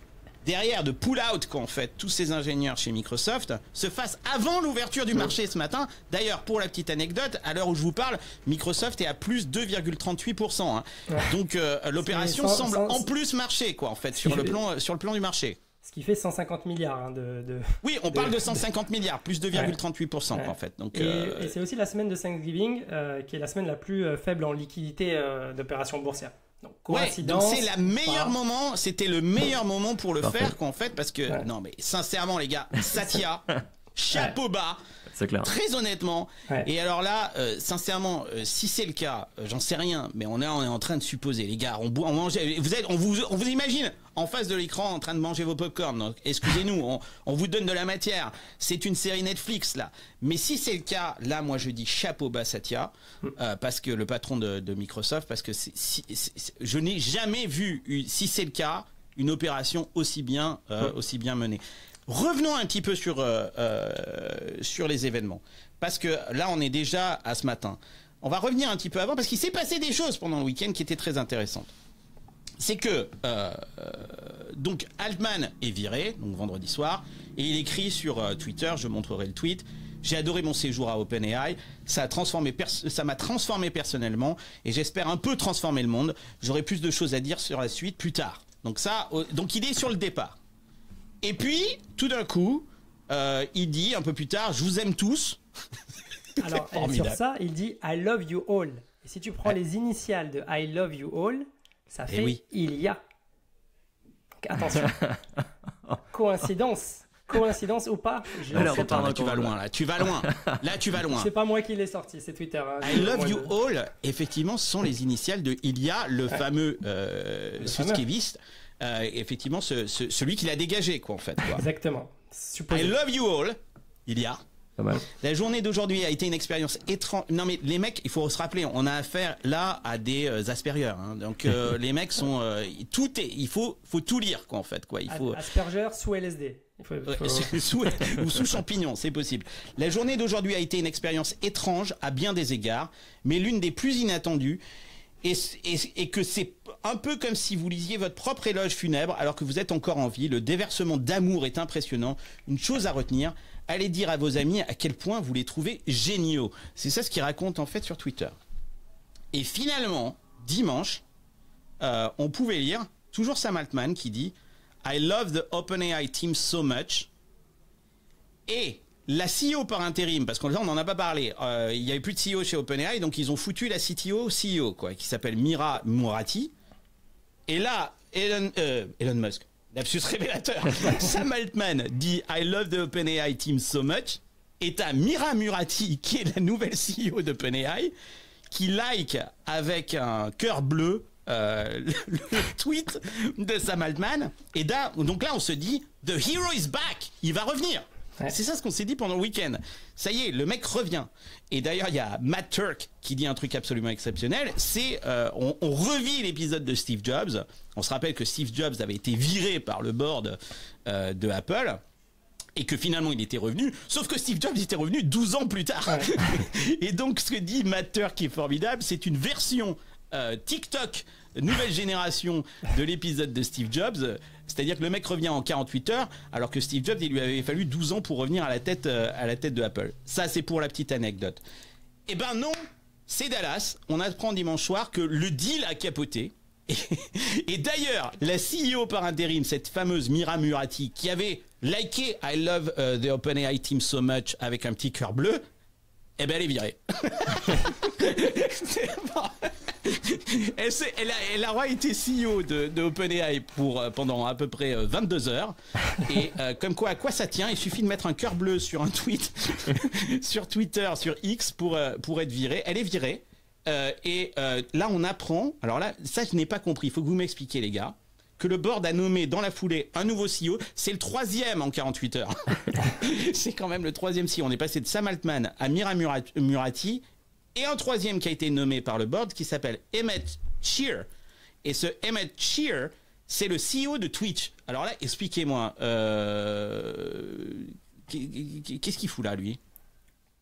Speaker 1: derrière de pull out qu'en fait tous ces ingénieurs chez Microsoft se fasse avant l'ouverture du marché ce matin. D'ailleurs, pour la petite anecdote, à l'heure où je vous parle, Microsoft est à plus 2,38%. Hein. Donc l'opération semble en plus marcher, quoi, en fait, sur le plan du marché.
Speaker 2: Ce qui fait 150 milliards
Speaker 1: Oui, on parle de 150 milliards, plus 2,38% en fait. Donc,
Speaker 2: et c'est aussi la semaine de Thanksgiving qui est la semaine la plus faible en liquidité d'opérations boursières. Donc, coïncidence.
Speaker 1: Donc c'est la meilleure moment, c'était le meilleur moment pour le faire, qu'en fait, parce que non mais sincèrement les gars, Satya, chapeau bas.
Speaker 3: C'est clair.
Speaker 1: Très honnêtement. Et alors là, sincèrement, si c'est le cas, j'en sais rien, mais on est en train de supposer, les gars. On vous imagine en face de l'écran en train de manger vos popcorn. Donc, excusez-nous, on vous donne de la matière. C'est une série Netflix là. Mais si c'est le cas, là, moi je dis chapeau bas Satya, parce que le patron de Microsoft, parce que je n'ai jamais vu, si c'est le cas, une opération aussi bien menée. Revenons un petit peu sur les événements, parce que là on est déjà à ce matin. On va revenir un petit peu avant, parce qu'il s'est passé des choses pendant le week-end qui étaient très intéressantes. C'est que donc Altman est viré, donc vendredi soir, et il écrit sur Twitter, je montrerai le tweet: j'ai adoré mon séjour à OpenAI, ça m'a transformé personnellement, et j'espère un peu transformer le monde. J'aurai plus de choses à dire sur la suite plus tard. Donc il est sur le départ. Et puis tout d'un coup, il dit un peu plus tard: je vous aime tous.
Speaker 2: Alors, sur ça, il dit I love you all. Et si tu prends les initiales de I love you all, ça fait il y a. Donc, attention. Coïncidence ou pas?
Speaker 1: Tu vas loin là. Tu vas loin. Là, tu vas loin.
Speaker 2: C'est pas moi qui l'ai sorti, c'est Twitter. Hein.
Speaker 1: I love you all, effectivement, sont les initiales de il y a, le fameux susquiviste. Effectivement, celui qui l'a dégagé, quoi, en fait. Quoi.
Speaker 2: Exactement.
Speaker 1: I love you all, il y a. La journée d'aujourd'hui a été une expérience étrange. Non mais les mecs, il faut se rappeler, on a affaire là à des Asperger. Hein. Donc les mecs sont il faut tout lire quoi en fait quoi. Il faut
Speaker 2: Asperger sous LSD.
Speaker 1: Ou sous champignon, c'est possible. La journée d'aujourd'hui a été une expérience étrange à bien des égards, mais l'une des plus inattendues. Et que c'est un peu comme si vous lisiez votre propre éloge funèbre alors que vous êtes encore en vie. Le déversement d'amour est impressionnant. Une chose à retenir: allez dire à vos amis à quel point vous les trouvez géniaux. C'est ça ce qu'il raconte en fait sur Twitter. Et finalement, dimanche, on pouvait lire toujours Sam Altman qui dit I love the OpenAI team so much. Et la CEO par intérim, parce que là on n'en a pas parlé, il n'y avait plus de CEO chez OpenAI, donc ils ont foutu la CEO quoi, qui s'appelle Mira Murati. Et là, Elon Musk, lapsus révélateur, Sam Altman dit I love the OpenAI team so much, et t'as Mira Murati, qui est la nouvelle CEO d'OpenAI, qui like avec un cœur bleu le tweet de Sam Altman. Et donc là on se dit the hero is back, il va revenir. Ouais. C'est ça ce qu'on s'est dit pendant le week-end. Ça y est, le mec revient. Et d'ailleurs, il y a Matt Turk qui dit un truc absolument exceptionnel. C'est, on revit l'épisode de Steve Jobs. On se rappelle que Steve Jobs avait été viré par le board de Apple. Et que finalement, il était revenu. Sauf que Steve Jobs était revenu 12 ans plus tard. Ouais. Et donc, ce que dit Matt Turk qui est formidable, c'est une version TikTok, nouvelle génération de l'épisode de Steve Jobs. C'est-à-dire que le mec revient en 48 heures, alors que Steve Jobs, il lui avait fallu 12 ans pour revenir à la tête de Apple. Ça, c'est pour la petite anecdote. Eh ben non, c'est Dallas. On apprend dimanche soir que le deal a capoté. Et d'ailleurs, la CEO par intérim, cette fameuse Mira Murati, qui avait liké I love the OpenAI team so much avec un petit cœur bleu, eh ben elle est virée. Elle a été CEO de OpenAI pendant à peu près 22 heures. Et comme quoi, à quoi ça tient? Il suffit de mettre un cœur bleu sur un tweet, sur Twitter, sur X pour être viré. Elle est virée. Là, on apprend. Alors là, ça, je n'ai pas compris. Il faut que vous m'expliquiez, les gars. Que le board a nommé dans la foulée un nouveau CEO. C'est le 3e en 48 heures. C'est quand même le 3e CEO. On est passé de Sam Altman à Mira Murati. Et un 3e qui a été nommé par le board qui s'appelle Emmett Shear. Et ce Emmett Shear, c'est le CEO de Twitch. Alors là, expliquez-moi. Qu'est-ce qu'il fout là, lui?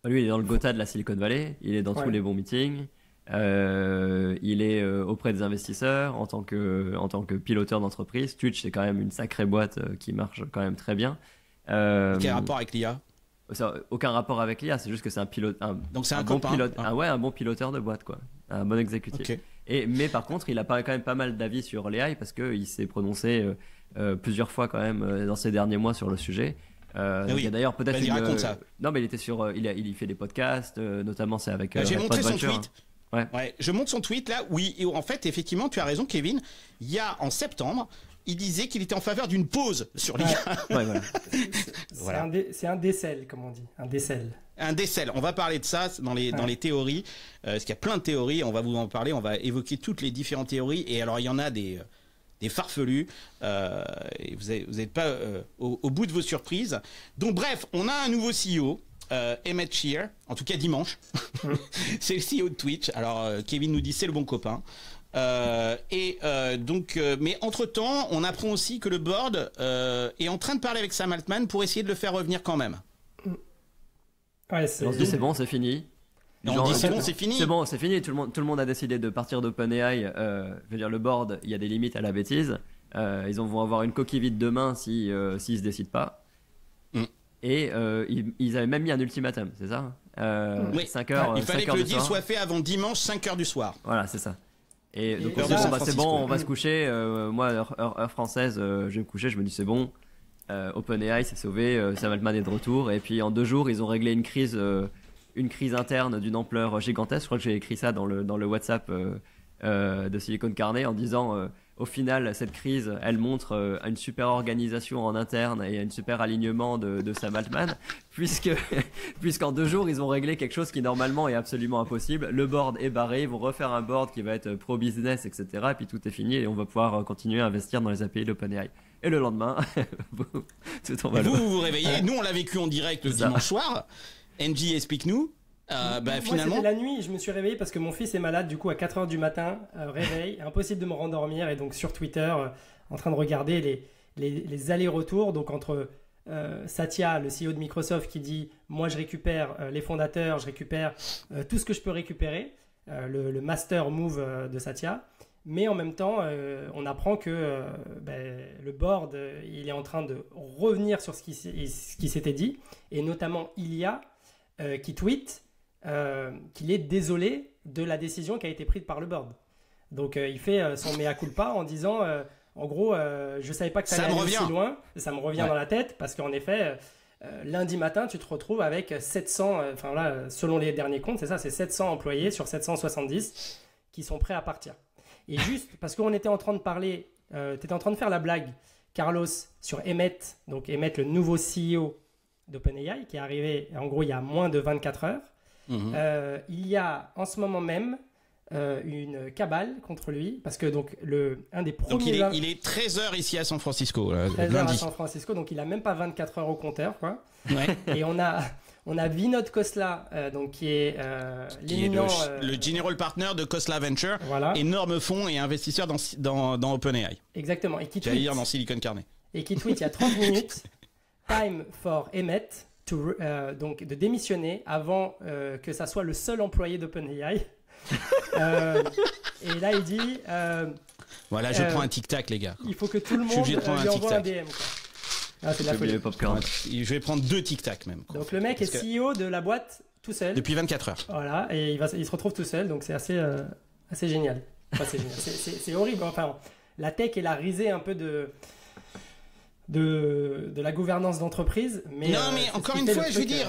Speaker 3: Lui, il est dans le Gotha de la Silicon Valley. Il est dans tous les bons meetings. Il est auprès des investisseurs en tant que piloteur d'entreprise. Twitch, c'est quand même une sacrée boîte qui marche quand même très bien.
Speaker 1: Quel rapport avec l'IA?
Speaker 3: Ça, aucun rapport avec l'IA, c'est juste que c'est un pilote.
Speaker 1: Donc c'est un
Speaker 3: bon
Speaker 1: copain,
Speaker 3: pilote, un bon piloteur de boîte, quoi. Un bon exécutif.
Speaker 1: Okay.
Speaker 3: Mais par contre, il a quand même pas mal d'avis sur l'AI parce qu'il s'est prononcé plusieurs fois quand même dans ces derniers mois sur le sujet. Il y a d'ailleurs peut-être
Speaker 1: raconte ça.
Speaker 3: Non, mais il était sur. Il fait des podcasts, notamment c'est avec.
Speaker 1: J'ai montré son
Speaker 3: Venture,
Speaker 1: tweet. Ouais, je montre son tweet là. Oui, et en fait, effectivement, tu as raison, Kevin. Il y a en septembre, il disait qu'il était en faveur d'une pause sur l'IA.
Speaker 2: Voilà. C'est un décel, comme on dit. Un décel.
Speaker 1: Un décel. On va parler de ça dans les théories. Parce qu'il y a plein de théories. On va vous en parler. On va évoquer toutes les différentes théories. Et alors, il y en a des des farfelus. Et vous n'êtes pas au bout de vos surprises. Donc bref, on a un nouveau CEO. Emmett Shear, en tout cas dimanche. C'est le CEO de Twitch. Alors Kevin nous dit c'est le bon copain. Mais entre-temps, on apprend aussi que le board est en train de parler avec Sam Altman pour essayer de le faire revenir quand même.
Speaker 3: Ouais, on se dit c'est bon, c'est fini.
Speaker 1: On dit c'est bon, c'est fini.
Speaker 3: C'est bon, c'est fini. Tout le monde a décidé de partir d'OpenAI. Je veux dire, le board, il y a des limites à la bêtise. Ils vont avoir une coquille vide demain s'ils se décident pas. Et ils avaient même mis un ultimatum, c'est ça
Speaker 1: oui.
Speaker 3: 5 heures.
Speaker 1: Il fallait que le deal soit fait avant dimanche 5h du soir.
Speaker 3: Voilà, c'est ça. Et donc on se dit c'est bon, on va se coucher. Moi, heure française, je vais me coucher. Je me dis c'est bon. OpenAI s'est sauvé, Sam Altman est de retour. Et puis en 2 jours, ils ont réglé une crise interne d'une ampleur gigantesque. Je crois que j'ai écrit ça dans le WhatsApp de Silicon Carnet en disant au final, cette crise, elle montre une super organisation en interne et un super alignement de Sam Altman, puisqu'en 2 jours, ils ont réglé quelque chose qui normalement est absolument impossible. Le board est barré, ils vont refaire un board qui va être pro-business, etc. Et puis tout est fini et on va pouvoir continuer à investir dans les API d'OpenAI. Et le lendemain,
Speaker 1: vous vous réveillez. Nous, on l'a vécu en direct le dimanche soir. NG, explique-nous.
Speaker 2: Moi,
Speaker 1: finalement,
Speaker 2: c'était la nuit, je me suis réveillé parce que mon fils est malade, du coup à 4h du matin, réveil, impossible de me rendormir, et donc sur Twitter, en train de regarder les allers-retours, donc entre Satya, le CEO de Microsoft, qui dit « Moi, je récupère les fondateurs, je récupère tout ce que je peux récupérer, le master move de Satya », mais en même temps, on apprend que le board, il est en train de revenir sur ce qui s'était dit, et notamment Ilya, qui tweet qu'il est désolé de la décision qui a été prise par le board. Donc il fait son mea culpa en disant en gros je savais pas que ça allait aller aussi loin, ça me revient dans la tête parce qu'en effet lundi matin tu te retrouves avec 700 selon les derniers comptes c'est 700 employés sur 770 qui sont prêts à partir. Et juste parce qu'on était en train de parler, tu étais en train de faire la blague Carlos sur Emmett, donc Emmett le nouveau CEO d'OpenAI qui est arrivé en gros il y a moins de 24 heures. Il y a en ce moment même une cabale contre lui parce que donc un des premiers.
Speaker 1: Donc il est 13h ici à San Francisco.
Speaker 2: 13h à San Francisco, donc il a même pas 24 heures au compteur quoi. Ouais. Et on a Vinod Khosla donc qui est l'éminent
Speaker 1: le general partner de Khosla Venture, voilà. Énorme fonds et investisseur dans OpenAI.
Speaker 2: Exactement. Et qui tweet,
Speaker 1: j'allais dire dans Silicon Carnet.
Speaker 2: Et qui tweet il y a 30 minutes. Time for Emmett donc de démissionner avant que ça soit le seul employé d'OpenAI. Et là il dit
Speaker 1: voilà, je prends un tic-tac les gars.
Speaker 2: Il faut que tout le monde lui envoie un DM quoi. Ah, c'est de la folie.
Speaker 1: Je vais prendre 2 tic-tac même quoi.
Speaker 2: Donc le mec est CEO de la boîte tout seul.
Speaker 1: Depuis 24 heures.
Speaker 2: Voilà, et il se retrouve tout seul, donc c'est assez génial. Enfin, c'est génial. C'est horrible. Enfin, la tech elle a risé un peu de la gouvernance d'entreprise, mais
Speaker 1: non, mais encore une fois, je veux dire,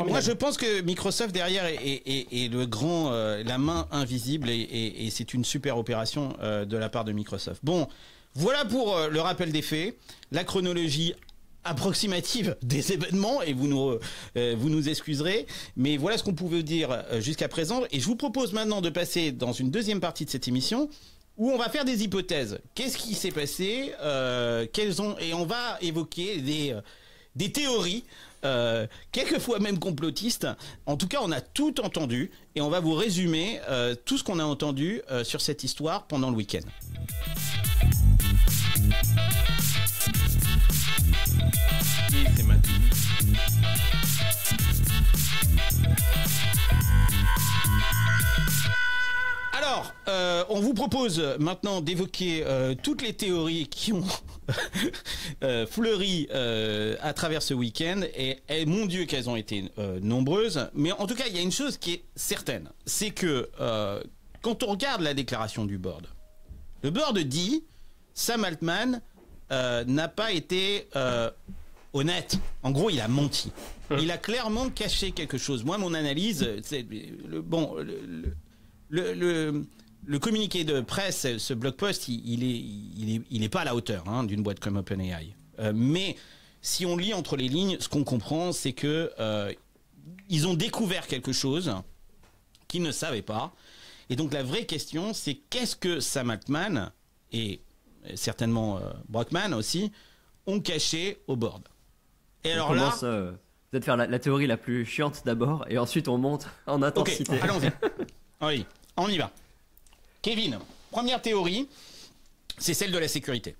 Speaker 1: moi je pense que Microsoft derrière est le grand, la main invisible et c'est une super opération de la part de Microsoft. Bon, voilà pour le rappel des faits, la chronologie approximative des événements et vous nous excuserez, mais voilà ce qu'on pouvait dire jusqu'à présent et je vous propose maintenant de passer dans une deuxième partie de cette émission où on va faire des hypothèses. Qu'est-ce qui s'est passé et on va évoquer des théories, quelquefois même complotistes. En tout cas, on a tout entendu et on va vous résumer tout ce qu'on a entendu sur cette histoire pendant le week-end. C'est maintenant. Alors, on vous propose maintenant d'évoquer toutes les théories qui ont fleuri à travers ce week-end et mon Dieu qu'elles ont été nombreuses. Mais en tout cas, il y a une chose qui est certaine, c'est que quand on regarde la déclaration du board, le board dit Sam Altman n'a pas été honnête. En gros, il a menti. Il a clairement caché quelque chose. Moi, mon analyse, c'est le communiqué de presse, ce blog post, il est pas à la hauteur d'une boîte comme OpenAI. Mais si on lit entre les lignes, ce qu'on comprend, c'est que ils ont découvert quelque chose qu'ils ne savaient pas. Et donc la vraie question, c'est qu'est-ce que Sam Altman et et certainement Brockman aussi, ont caché au board. Et alors
Speaker 3: commence, peut-être faire la théorie la plus chiante d'abord, et ensuite on monte en intensité.
Speaker 1: Ok, allons-y. Oui, on y va. Kevin, première théorie, c'est celle de la sécurité.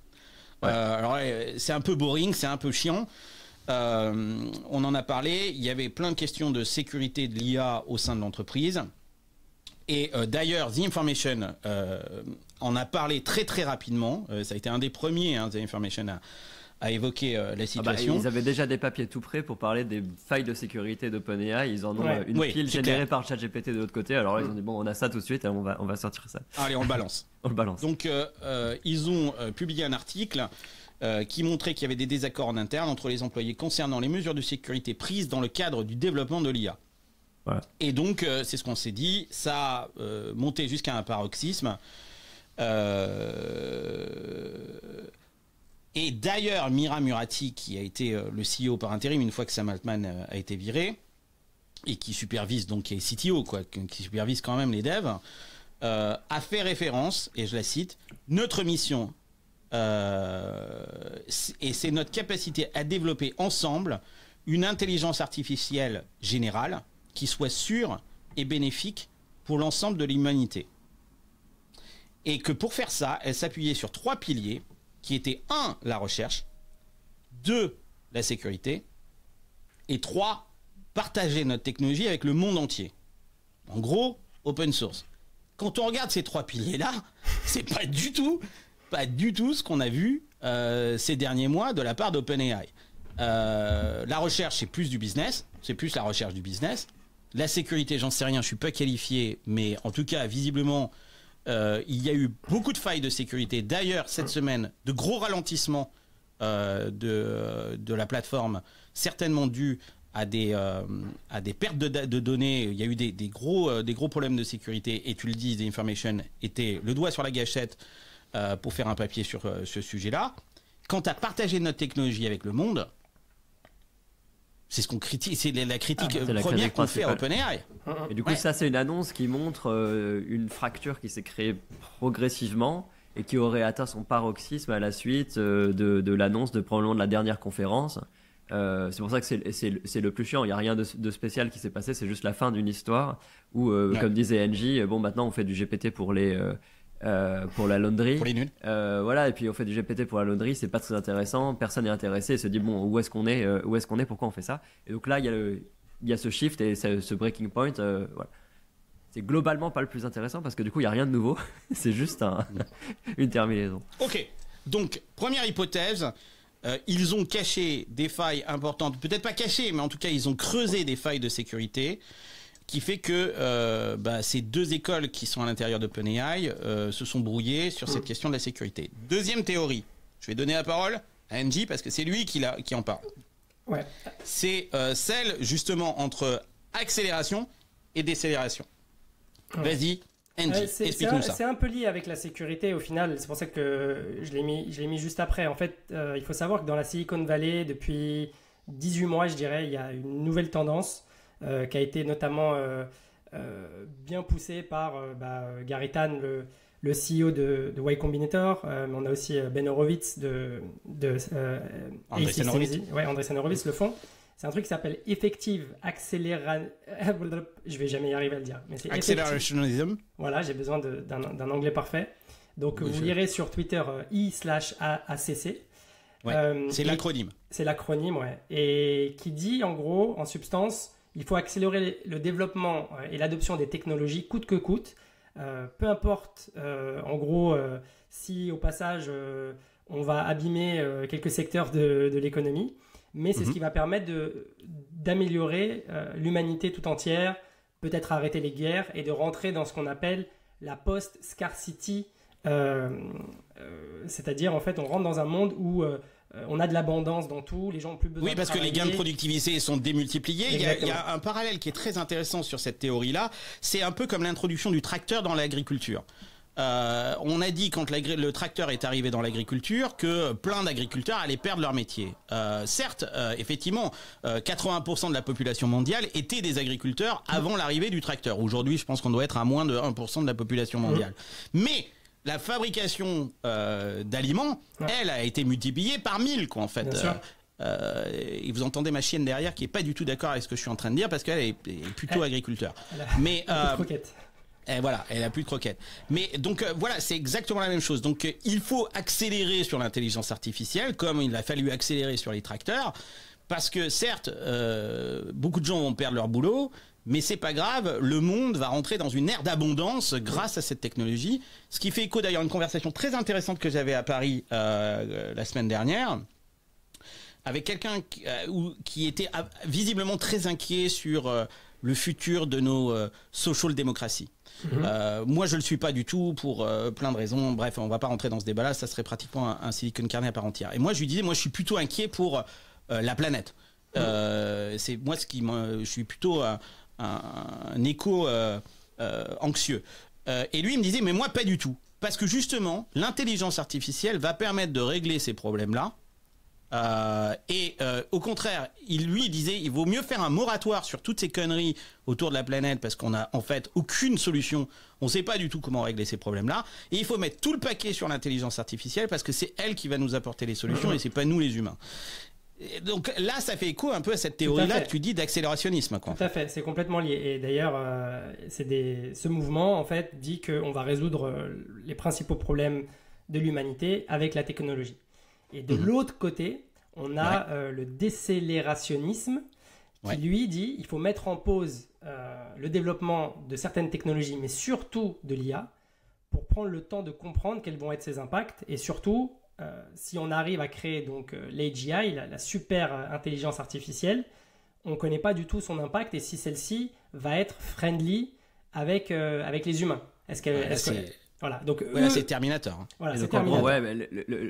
Speaker 3: Ouais.
Speaker 1: Alors, c'est un peu boring, c'est un peu chiant. On en a parlé, il y avait plein de questions de sécurité de l'IA au sein de l'entreprise. Et d'ailleurs, The Information en a parlé très très rapidement. Ça a été un des premiers, The Information, à évoquer la situation.
Speaker 3: Ils avaient déjà des papiers tout prêts pour parler des failles de sécurité d'OpenAI. Ils en ont une pile générée par ChatGPT de l'autre côté. Alors là, ils ont dit bon, on a ça tout de suite, on va sortir ça.
Speaker 1: Allez, on le balance.
Speaker 3: On le balance.
Speaker 1: Donc, ils ont publié un article qui montrait qu'il y avait des désaccords en interne entre les employés concernant les mesures de sécurité prises dans le cadre du développement de l'IA.
Speaker 3: Voilà.
Speaker 1: Et donc, c'est ce qu'on s'est dit, ça a monté jusqu'à un paroxysme. Et d'ailleurs, Mira Murati, qui a été le CEO par intérim une fois que Sam Altman a été viré, et qui supervise, donc qui est CTO, quoi, qui supervise quand même les devs, a fait référence, et je la cite, notre mission, et c'est notre capacité à développer ensemble une intelligence artificielle générale qui soit sûre et bénéfique pour l'ensemble de l'humanité. Et que pour faire ça, elle s'appuyait sur 3 piliers, qui étaient 1, la recherche, 2, la sécurité, et 3, partager notre technologie avec le monde entier. En gros, open source. Quand on regarde ces 3 piliers-là, c'est pas du tout ce qu'on a vu ces derniers mois de la part d'OpenAI. La recherche, c'est plus du business, c'est plus la recherche du business. La sécurité, j'en sais rien, je suis pas qualifié, mais en tout cas, visiblement, il y a eu beaucoup de failles de sécurité. D'ailleurs, cette semaine, de gros ralentissements de la plateforme, certainement dû à des pertes de données. Il y a eu des gros problèmes de sécurité, et tu le dis, The Information était le doigt sur la gâchette pour faire un papier sur ce sujet-là. Quant à partager notre technologie avec le monde, c'est ce qu'on critique, c'est la critique première qu'on fait à OpenAI.
Speaker 3: Et du coup, ça, c'est une annonce qui montre une fracture qui s'est créée progressivement et qui aurait atteint son paroxysme à la suite de l'annonce de probablement de la dernière conférence. C'est pour ça que c'est le plus chiant. Il n'y a rien de spécial qui s'est passé, c'est juste la fin d'une histoire où, comme disait NJ, bon, maintenant on fait du GPT pour la laundry. Pour
Speaker 1: les nuls.
Speaker 3: Voilà, et puis on fait du GPT pour la laundry, c'est pas très intéressant, personne n'est intéressé, et se dit bon, où est-ce qu'on est, pourquoi on fait ça. Et donc là, il y a ce shift et ce breaking point. Voilà. C'est globalement pas le plus intéressant parce que du coup, il n'y a rien de nouveau, c'est juste une terminaison.
Speaker 1: Ok, donc première hypothèse. Ils ont caché des failles importantes, peut-être pas cachées, mais en tout cas, ils ont creusé des failles de sécurité, qui fait que ces 2 écoles qui sont à l'intérieur d'OpenAI se sont brouillées sur cette question de la sécurité. Deuxième théorie, je vais donner la parole à NJ parce que c'est lui qui en parle.
Speaker 2: Ouais.
Speaker 1: C'est celle justement entre accélération et décélération. Ouais. Vas-y, NJ, explique-nous ça.
Speaker 2: C'est un peu lié avec la sécurité au final, c'est pour ça que je l'ai mis juste après. En fait, il faut savoir que dans la Silicon Valley, depuis 18 mois, je dirais, il y a une nouvelle tendance qui a été notamment bien poussé par Gary Tan, le CEO de Y Combinator, mais on a aussi Ben Horowitz de
Speaker 1: Andreessen Horowitz.
Speaker 2: Ouais, Andreessen Horowitz le font. C'est un truc qui s'appelle Effective Acceleration. Je vais jamais y arriver à le dire. Mais c'est
Speaker 1: Accelerationism.
Speaker 2: Voilà, j'ai besoin d'un anglais parfait. Donc vous lirez sur Twitter I/ACC.
Speaker 1: Ouais, c'est l'acronyme.
Speaker 2: C'est l'acronyme, ouais. Et qui dit en gros, en substance, il faut accélérer le développement et l'adoption des technologies coûte que coûte. Peu importe, en gros, si au passage, on va abîmer quelques secteurs de l'économie. Mais c'est ce qui va permettre d'améliorer l'humanité tout entière, peut-être arrêter les guerres et de rentrer dans ce qu'on appelle la post-scarcity. C'est-à-dire, en fait, on rentre dans un monde où on a de l'abondance dans tout, les gens ont plus besoin de travailler.
Speaker 1: Oui, parce que les gains de productivité sont démultipliés. Il y a un parallèle qui est très intéressant sur cette théorie-là. C'est un peu comme l'introduction du tracteur dans l'agriculture. On a dit quand le tracteur est arrivé dans l'agriculture que plein d'agriculteurs allaient perdre leur métier. Certes, effectivement, 80% de la population mondiale étaient des agriculteurs avant l'arrivée du tracteur. Aujourd'hui, je pense qu'on doit être à moins de 1% de la population mondiale. Mais la fabrication d'aliments, elle a été multipliée par 1000, quoi, en fait. Et vous entendez ma chienne derrière qui est pas du tout d'accord avec ce que je suis en train de dire parce qu'elle est plutôt agriculteur. Mais et voilà, elle a plus de croquettes. Mais donc voilà, c'est exactement la même chose. Donc il faut accélérer sur l'intelligence artificielle, comme il a fallu accélérer sur les tracteurs, parce que certes, beaucoup de gens vont perdre leur boulot, mais c'est pas grave. Le monde va rentrer dans une ère d'abondance grâce à cette technologie. Ce qui fait écho d'ailleurs à une conversation très intéressante que j'avais à Paris la semaine dernière, avec quelqu'un qui était visiblement très inquiet sur le futur de nos social démocraties. Moi, je le suis pas du tout pour plein de raisons. Bref, on va pas rentrer dans ce débat-là. Ça serait pratiquement un Silicon Carnet à part entière. Et moi, je lui disais, moi, je suis plutôt inquiet pour la planète. C'est moi je suis plutôt un éco anxieux. Et lui, il me disait, mais moi, pas du tout, parce que justement, l'intelligence artificielle va permettre de régler ces problèmes-là. Au contraire, il disait il vaut mieux faire un moratoire sur toutes ces conneries autour de la planète parce qu'on a en fait aucune solution, on ne sait pas du tout comment régler ces problèmes-là, et il faut mettre tout le paquet sur l'intelligence artificielle parce que c'est elle qui va nous apporter les solutions et c'est pas nous les humains. Et donc là, ça fait écho un peu à cette théorie-là que tu dis d'accélérationnisme, quoi.
Speaker 2: Tout à fait, c'est complètement lié. Et d'ailleurs, ce mouvement en fait dit qu'on va résoudre les principaux problèmes de l'humanité avec la technologie. Et de l'autre côté, on a le décélérationnisme qui lui dit il faut mettre en pause le développement de certaines technologies, mais surtout de l'IA, pour prendre le temps de comprendre quels vont être ses impacts. Et surtout, si on arrive à créer donc l'AGI, la super intelligence artificielle, on ne connaît pas du tout son impact et si celle-ci va être friendly avec les humains. Voilà, donc
Speaker 1: c'est Terminator. Hein.
Speaker 2: Voilà,
Speaker 3: c'est Terminator.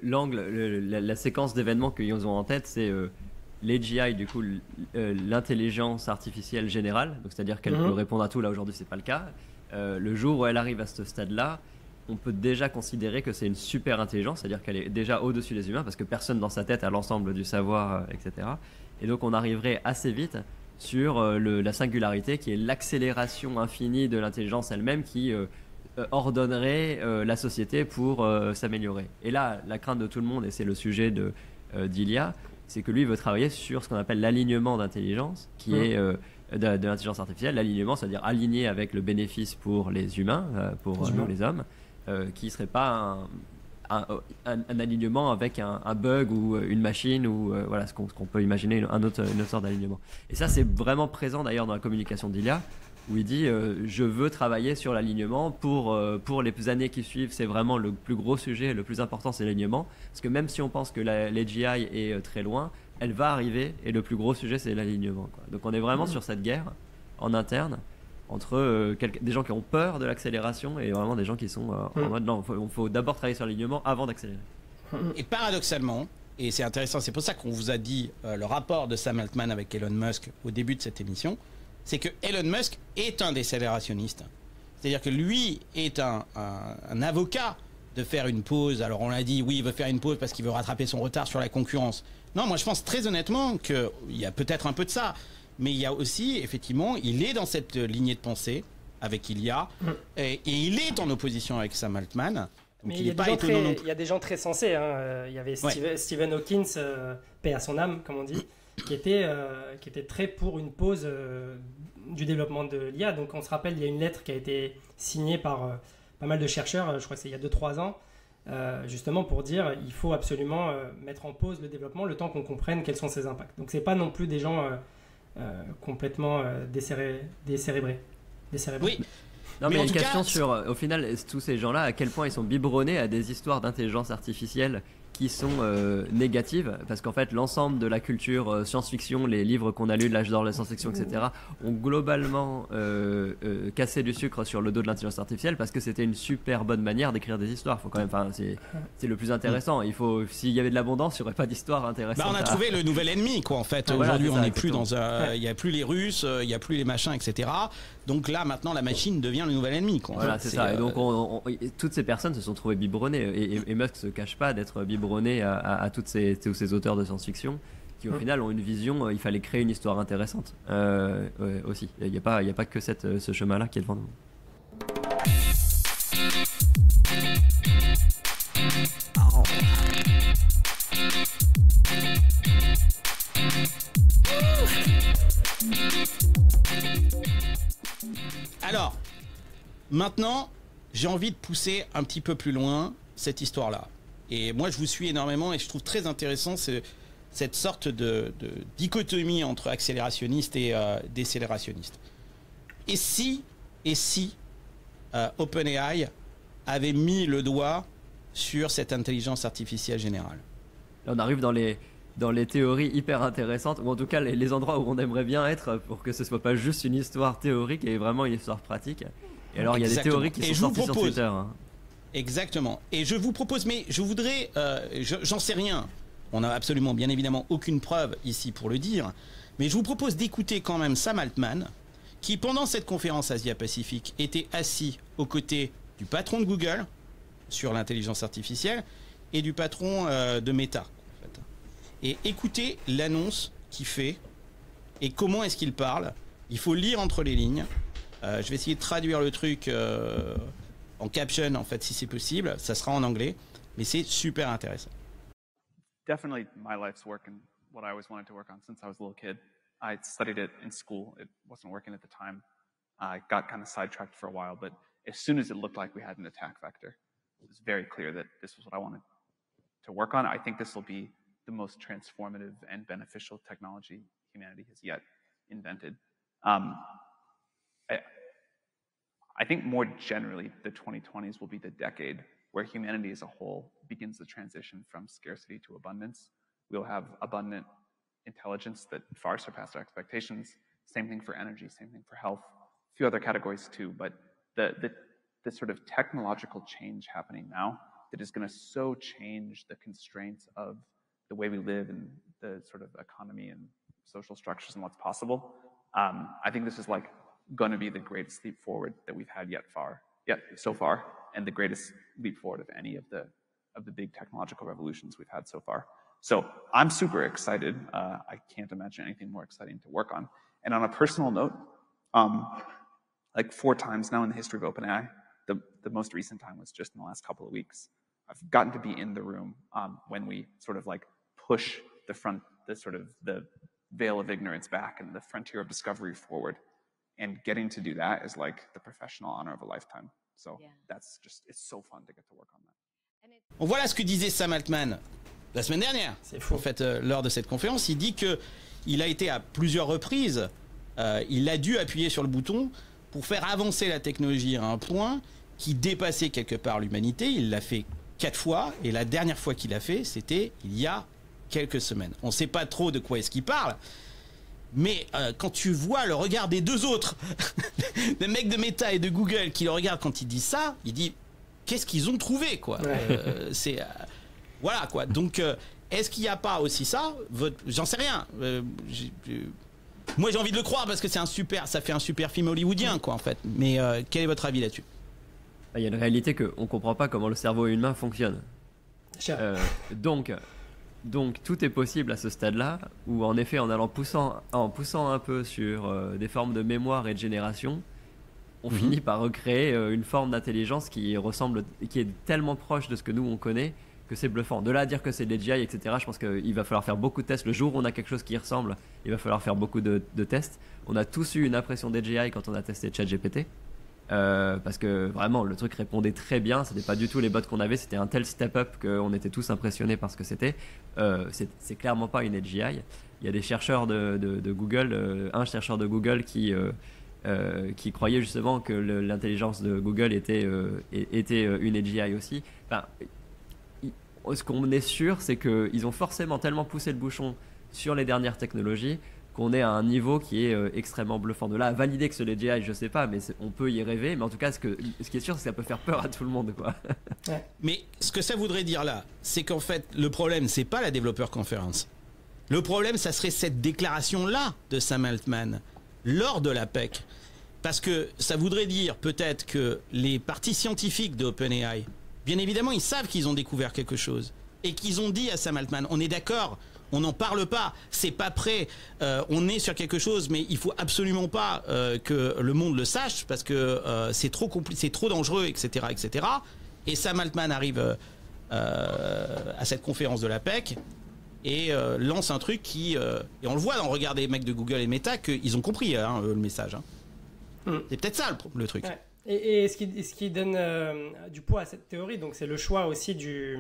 Speaker 3: L'angle, la séquence d'événements qu'ils ont en tête, c'est l'AGI, du coup, l'intelligence artificielle générale, donc c'est-à-dire qu'elle peut répondre à tout. Là aujourd'hui, c'est pas le cas. Le jour où elle arrive à ce stade-là, on peut déjà considérer que c'est une super intelligence, c'est-à-dire qu'elle est déjà au-dessus des humains, parce que personne dans sa tête a l'ensemble du savoir, etc. Et donc on arriverait assez vite sur la singularité, qui est l'accélération infinie de l'intelligence elle-même, qui ordonnerait la société pour s'améliorer. Et là, la crainte de tout le monde, et c'est le sujet d'Ilya, c'est que lui veut travailler sur ce qu'on appelle l'alignement d'intelligence, qui est de l'intelligence artificielle. L'alignement, c'est-à-dire aligner avec le bénéfice pour les humains, pour nous les hommes, qui ne serait pas un alignement avec un bug ou une machine ou voilà ce qu'on peut imaginer, une autre sorte d'alignement. Et ça, c'est vraiment présent d'ailleurs dans la communication d'Ilya, où il dit je veux travailler sur l'alignement pour les années qui suivent. C'est vraiment le plus gros sujet, le plus important, c'est l'alignement, parce que même si on pense que l'AGI est très loin, elle va arriver, et le plus gros sujet, c'est l'alignement, quoi. Donc on est vraiment sur cette guerre en interne entre des gens qui ont peur de l'accélération et vraiment des gens qui sont en mode non, il faut d'abord travailler sur l'alignement avant d'accélérer.
Speaker 1: Et paradoxalement, et c'est intéressant, c'est pour ça qu'on vous a dit le rapport de Sam Altman avec Elon Musk au début de cette émission, c'est que Elon Musk est un décélérationniste. C'est-à-dire que lui est un avocat de faire une pause. Alors on l'a dit, oui, il veut faire une pause parce qu'il veut rattraper son retard sur la concurrence. Non, moi je pense très honnêtement qu'il y a peut-être un peu de ça. Mais il y a aussi, effectivement, il est dans cette lignée de pensée avec Ilya, et il est en opposition avec Sam Altman. Donc
Speaker 2: mais il y a des gens très sensés. Hein. Il y avait Stephen Hawking, paix à son âme, comme on dit, qui était très pour une pause du développement de l'IA. Donc on se rappelle, il y a une lettre qui a été signée par pas mal de chercheurs, je crois que c'est il y a 2-3 ans, justement pour dire il faut absolument mettre en pause le développement le temps qu'on comprenne quels sont ses impacts. Donc c'est pas non plus des gens complètement décérébrés.
Speaker 1: Oui.
Speaker 3: Non, mais une question sur, au final, tous ces gens-là, à quel point ils sont biberonnés à des histoires d'intelligence artificielle qui sont négatives, parce qu'en fait l'ensemble de la culture science-fiction, les livres qu'on a lus de l'âge d'or de la science-fiction, etc., ont globalement cassé du sucre sur le dos de l'intelligence artificielle, parce que c'était une super bonne manière d'écrire des histoires. Faut quand même, c'est le plus intéressant. Il faut, s'il y avait de l'abondance, il n'y aurait pas d'histoire intéressante.
Speaker 1: On a trouvé le nouvel ennemi, quoi, en fait. Aujourd'hui, on n'est plus dans il n'y a plus les Russes, il n'y a plus les machins, etc. Donc là, maintenant, la machine devient le nouvel ennemi, quoi.
Speaker 3: Voilà, c'est ça. Et donc, toutes ces personnes se sont trouvées biberonnées. Et Musk se cache pas d'être biberonné à tous ces auteurs de science-fiction qui, au final, ont une vision. Il fallait créer une histoire intéressante aussi. Il n'y a pas que ce chemin-là qui est devant nous.
Speaker 1: Alors, maintenant, j'ai envie de pousser un petit peu plus loin cette histoire-là. Et moi, je vous suis énormément et je trouve très intéressant cette sorte de dichotomie entre accélérationniste et décélérationniste. Et si OpenAI avait mis le doigt sur cette intelligence artificielle générale?
Speaker 3: Là, on arrive dans les théories hyper intéressantes, ou en tout cas les endroits où on aimerait bien être pour que ce soit pas juste une histoire théorique et vraiment une histoire pratique. Et alors, il y a des théories qui sont sorties sur Twitter. Hein.
Speaker 1: Exactement. Et je vous propose, mais je voudrais, j'en sais rien. On n'a absolument, bien évidemment, aucune preuve ici pour le dire. Mais je vous propose d'écouter quand même Sam Altman, qui pendant cette conférence Asia-Pacifique était assis aux côtés du patron de Google sur l'intelligence artificielle et du patron de Meta. En fait. Et écoutez l'annonce qu'il fait et comment est-ce qu'il parle. Il faut lire entre les lignes. Je vais essayer de traduire le truc en caption, en fait, si c'est possible. Ça sera en anglais, mais c'est super intéressant.
Speaker 4: Definitely my life's work and what I always wanted to work on since I was a little kid. I studied it in school. It wasn't working at the time. I got kind of sidetracked for a while, but as soon as it looked like we had an attack vector, it was very clear that this was what I wanted to work on. I think this will be the most transformative and beneficial technology humanity has yet invented. I think more generally, the 2020s will be the decade where humanity as a whole begins the transition from scarcity to abundance. We'll have abundant intelligence that far surpassed our expectations. Same thing for energy, same thing for health, a few other categories too. But the sort of technological change happening now that is going to so change the constraints of the way we live and the sort of economy and social structures and what's possible. I think this is like going to be the greatest leap forward that we've had so far, and the greatest leap forward of any of the big technological revolutions we've had so far. So I'm super excited. I can't imagine anything more exciting to work on. And on a personal note, like 4 times now in the history of OpenAI, the most recent time was just in the last couple of weeks. I've gotten to be in the room when we sort of like push the veil of ignorance back and the frontier of discovery forward. And getting to do that is like the professional honor of a lifetime. So that's just, it's so fun to get to work on that.
Speaker 1: Voilà ce que disait Sam Altman la semaine dernière. C'est fou. En fait, lors de cette conférence, il dit que il a été à plusieurs reprises, il a dû appuyer sur le bouton pour faire avancer la technologie à un point qui dépassait quelque part l'humanité. Il l'a fait 4 fois, et la dernière fois qu'il l'a fait, c'était il y a quelques semaines. On ne sait pas trop de quoi est-ce qu'il parle. Mais quand tu vois le regard des 2 autres, des mecs de Meta et de Google qui le regardent quand il dit ça, il dit qu'est-ce qu'ils ont trouvé quoi. Voilà quoi. Donc est-ce qu'il n'y a pas aussi ça? J'en sais rien. Moi j'ai envie de le croire parce que ça fait un super film hollywoodien quoi en fait. Mais quel est votre avis là-dessus?
Speaker 3: Il y a une réalité qu'on ne comprend pas comment le cerveau humain fonctionne. Donc tout est possible à ce stade-là, où en effet en poussant un peu sur des formes de mémoire et de génération, on finit par recréer une forme d'intelligence qui est tellement proche de ce que nous on connaît que c'est bluffant. De là à dire que c'est de l'AGI, etc., je pense qu'il va falloir faire beaucoup de tests. Le jour où on a quelque chose qui y ressemble, il va falloir faire beaucoup de tests. On a tous eu une impression d'AGI quand on a testé ChatGPT. Parce que vraiment le truc répondait très bien, c'était pas du tout les bots qu'on avait, c'était un tel step-up qu'on était tous impressionnés par ce que c'était. C'est clairement pas une AGI. Il y a des chercheurs de Google, un chercheur de Google qui croyait justement que l'intelligence de Google était une AGI aussi. Enfin, ce qu'on est sûr, c'est qu'ils ont forcément tellement poussé le bouchon sur les dernières technologies qu'on est à un niveau qui est extrêmement bluffant. De là à valider que c'est les GI, je sais pas, mais on peut y rêver. Mais en tout cas, ce qui est sûr, c'est que ça peut faire peur à tout le monde, quoi.
Speaker 1: Mais ce que ça voudrait dire là, c'est qu'en fait, le problème, c'est pas la développeur conférence. Le problème, ça serait cette déclaration-là de Sam Altman lors de la PEC. Parce que ça voudrait dire peut-être que les parties scientifiques d'OpenAI, bien évidemment, ils savent qu'ils ont découvert quelque chose. Et qu'ils ont dit à Sam Altman, on est d'accord, on n'en parle pas, c'est pas prêt, on est sur quelque chose, mais il faut absolument pas que le monde le sache parce que c'est trop compliqué, c'est trop dangereux, etc., etc. Et Sam Altman arrive à cette conférence de la PEC et lance un truc qui, et on le voit dans le regard des mecs de Google et Meta, qu'ils ont compris le message. Hein. C'est peut-être ça le truc.
Speaker 2: Ouais. Et ce qui donne du poids à cette théorie, donc c'est le choix aussi du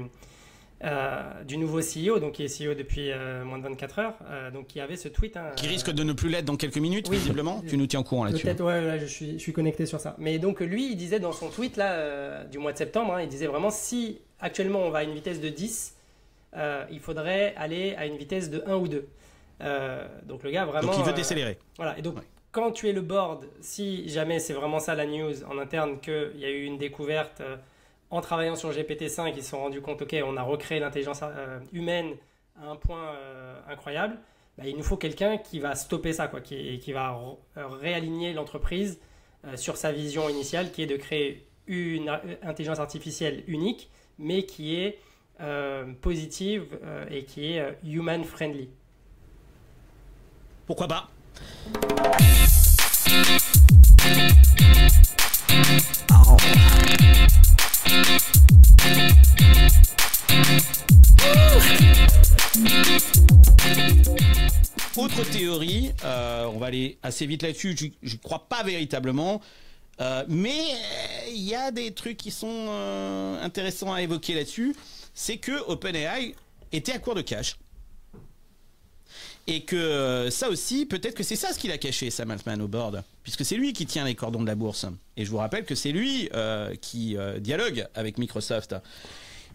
Speaker 2: nouveau CEO, donc qui est CEO depuis moins de 24 heures, donc qui avait ce tweet.
Speaker 1: Qui risque de ne plus l'être dans quelques minutes, visiblement. Tu nous tiens au courant là-dessus.
Speaker 2: Peut-être, ouais, là, je suis connecté sur ça. Mais donc lui, il disait dans son tweet là, du mois de septembre, il disait vraiment si actuellement on va à une vitesse de 10, il faudrait aller à une vitesse de 1 ou 2. Donc le gars vraiment...
Speaker 1: Donc il veut décélérer.
Speaker 2: Voilà, et donc quand tu es le board, si jamais c'est vraiment ça la news en interne, qu'il y a eu une découverte en travaillant sur GPT-5, ils se sont rendus compte, ok, on a recréé l'intelligence humaine à un point incroyable, il nous faut quelqu'un qui va stopper ça, quoi, qui va réaligner l'entreprise sur sa vision initiale, qui est de créer une intelligence artificielle unique, mais qui est positive et qui est human-friendly.
Speaker 1: Pourquoi pas? Autre théorie, on va aller assez vite là-dessus, je ne crois pas véritablement, mais il y a des trucs qui sont intéressants à évoquer là-dessus, c'est que OpenAI était à court de cash. Et que ça aussi, peut-être que c'est ça ce qu'il a caché, Sam Altman, au board, puisque c'est lui qui tient les cordons de la bourse. Et je vous rappelle que c'est lui qui dialogue avec Microsoft.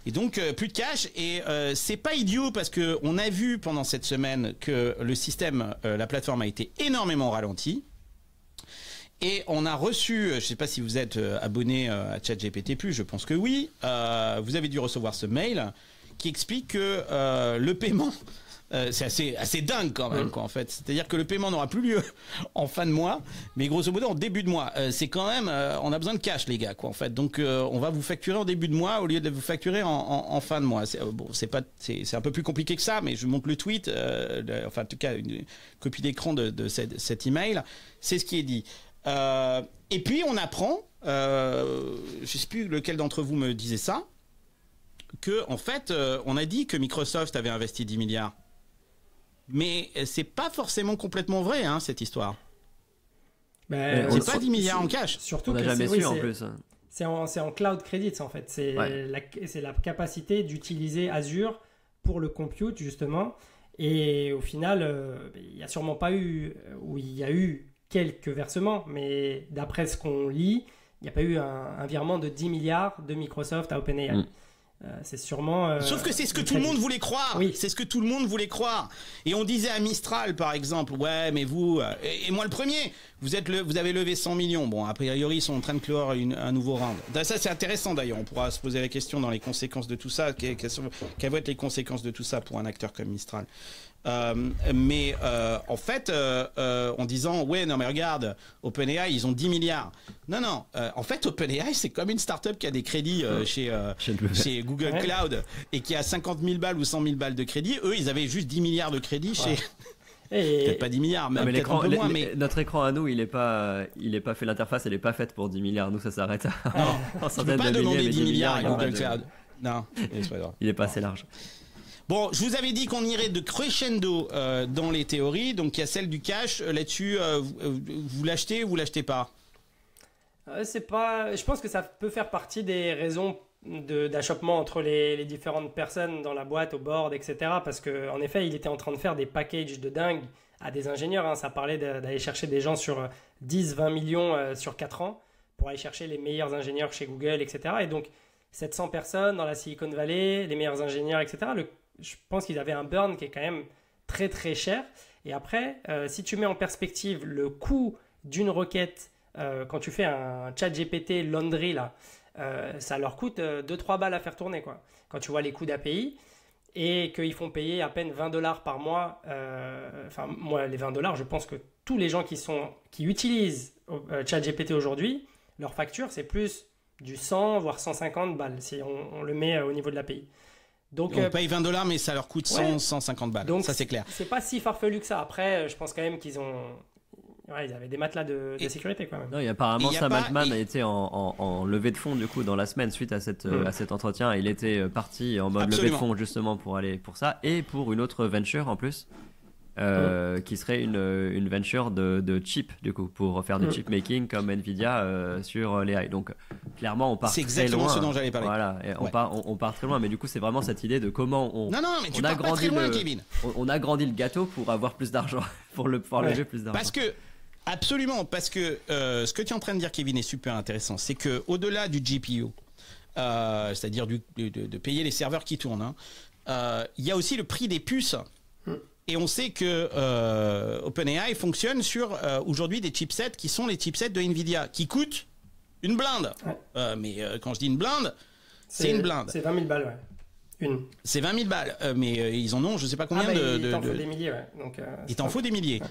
Speaker 1: Et donc, plus de cash. Et c'est pas idiot, parce qu'on a vu pendant cette semaine que le système, la plateforme a été énormément ralentie. Et on a reçu, je ne sais pas si vous êtes abonné à ChatGPT+, je pense que oui. Vous avez dû recevoir ce mail qui explique que le paiement... c'est assez dingue quand même, quoi, en fait. C'est-à-dire que le paiement n'aura plus lieu en fin de mois, mais grosso modo en début de mois. C'est quand même, on a besoin de cash, les gars, quoi, en fait. Donc, on va vous facturer en début de mois au lieu de vous facturer en fin de mois. C'est un peu plus compliqué que ça, mais je vous montre le tweet, enfin, en tout cas, une copie d'écran de cet email. C'est ce qui est dit. Et puis, on apprend, je sais plus lequel d'entre vous me disait ça, que, en fait, on a dit que Microsoft avait investi 10 milliards. Mais c'est pas forcément complètement vrai, hein, cette histoire. C'est pas 10 milliards en cash.
Speaker 2: Surtout
Speaker 3: on n'a jamais su en plus.
Speaker 2: C'est en cloud credits en fait. C'est la capacité d'utiliser Azure pour le compute justement. Et au final, il n'y a sûrement pas eu, ou il y a eu quelques versements, mais d'après ce qu'on lit, il n'y a pas eu un virement de 10 milliards de Microsoft à OpenAI. C'est sûrement...
Speaker 1: Sauf que c'est ce que tout le monde voulait croire.
Speaker 2: Oui.
Speaker 1: C'est ce que tout le monde voulait croire. Et on disait à Mistral, par exemple, ouais, mais vous... et moi le premier, vous avez levé 100 millions. Bon, a priori, ils sont en train de clore un nouveau round. Ça, c'est intéressant d'ailleurs. On pourra se poser la question dans les conséquences de tout ça. Quelles vont être les conséquences de tout ça pour un acteur comme Mistral? Mais en fait, en disant ouais, non mais regarde, OpenAI ils ont 10 milliards. Non, en fait OpenAI c'est comme une start-up qui a des crédits chez Google Cloud et qui a 50 000 balles ou 100 000 balles de crédit. Eux ils avaient juste 10 milliards de crédits chez... Peut-être pas 10 milliards, mais peut-être un peu moins. Mais...
Speaker 3: Notre écran à nous, il est pas fait, l'interface elle est pas faite pour 10 milliards. Nous ça s'arrête à
Speaker 1: centaines de milliers. Tu peux pas demander 10 milliards à Google Cloud. Non,
Speaker 3: il est pas assez large.
Speaker 1: Bon, je vous avais dit qu'on irait de crescendo dans les théories. Donc, il y a celle du cash. Là-dessus, vous l'achetez ou vous l'achetez pas?
Speaker 2: Je pense que ça peut faire partie des raisons d'achoppement entre les différentes personnes dans la boîte, au board, etc. Parce qu'en effet, il était en train de faire des packages de dingue à des ingénieurs. Hein. Ça parlait d'aller chercher des gens sur 10-20 millions sur 4 ans pour aller chercher les meilleurs ingénieurs chez Google, etc. Et donc, 700 personnes dans la Silicon Valley, les meilleurs ingénieurs, etc. Je pense qu'ils avaient un burn qui est quand même très très cher. Et après, si tu mets en perspective le coût d'une requête, quand tu fais un chat GPT laundry, là, ça leur coûte 2-3 balles à faire tourner, quoi. Quand tu vois les coûts d'API et qu'ils font payer à peine $20 par mois, moi les $20, je pense que tous les gens qui utilisent chat GPT aujourd'hui, leur facture c'est plus du 100 voire 150 balles si on le met au niveau de l'API. Donc,
Speaker 1: on paye $20, mais ça leur coûte 150 balles. Donc, ça, c'est clair.
Speaker 2: C'est pas si farfelu que ça. Après, je pense quand même qu'ils ils avaient des matelas de sécurité, quand même.
Speaker 3: Non, et apparemment, Sam Altman a été en levée de fonds, du coup, dans la semaine suite à cet entretien. Il était parti en mode levée de fonds, justement, pour aller pour ça. Et pour une autre venture, en plus. qui serait une venture de chip, du coup, pour faire du chip making comme Nvidia sur les AI. Donc, clairement, on part très loin.
Speaker 1: C'est exactement ce dont j'allais parler.
Speaker 3: Voilà, et on part très loin, mais du coup, c'est vraiment cette idée de comment on.
Speaker 1: Non, mais tu pars pas très loin, Kevin.
Speaker 3: On agrandit le gâteau pour avoir plus d'argent, pour pouvoir lever plus d'argent.
Speaker 1: Absolument, parce que ce que tu es en train de dire, Kevin, est super intéressant. C'est que au-delà du GPU, c'est-à-dire de payer les serveurs qui tournent, il y a aussi le prix des puces. Et on sait que OpenAI fonctionne sur aujourd'hui des chipsets qui sont les chipsets de Nvidia, qui coûtent une blinde. Mais quand je dis une blinde, c'est une blinde.
Speaker 2: C'est 20 000 balles,
Speaker 1: C'est 20 000 balles, mais ils en ont je sais pas combien
Speaker 2: il t'en faut des milliers, Donc,
Speaker 1: il t'en faut des milliers.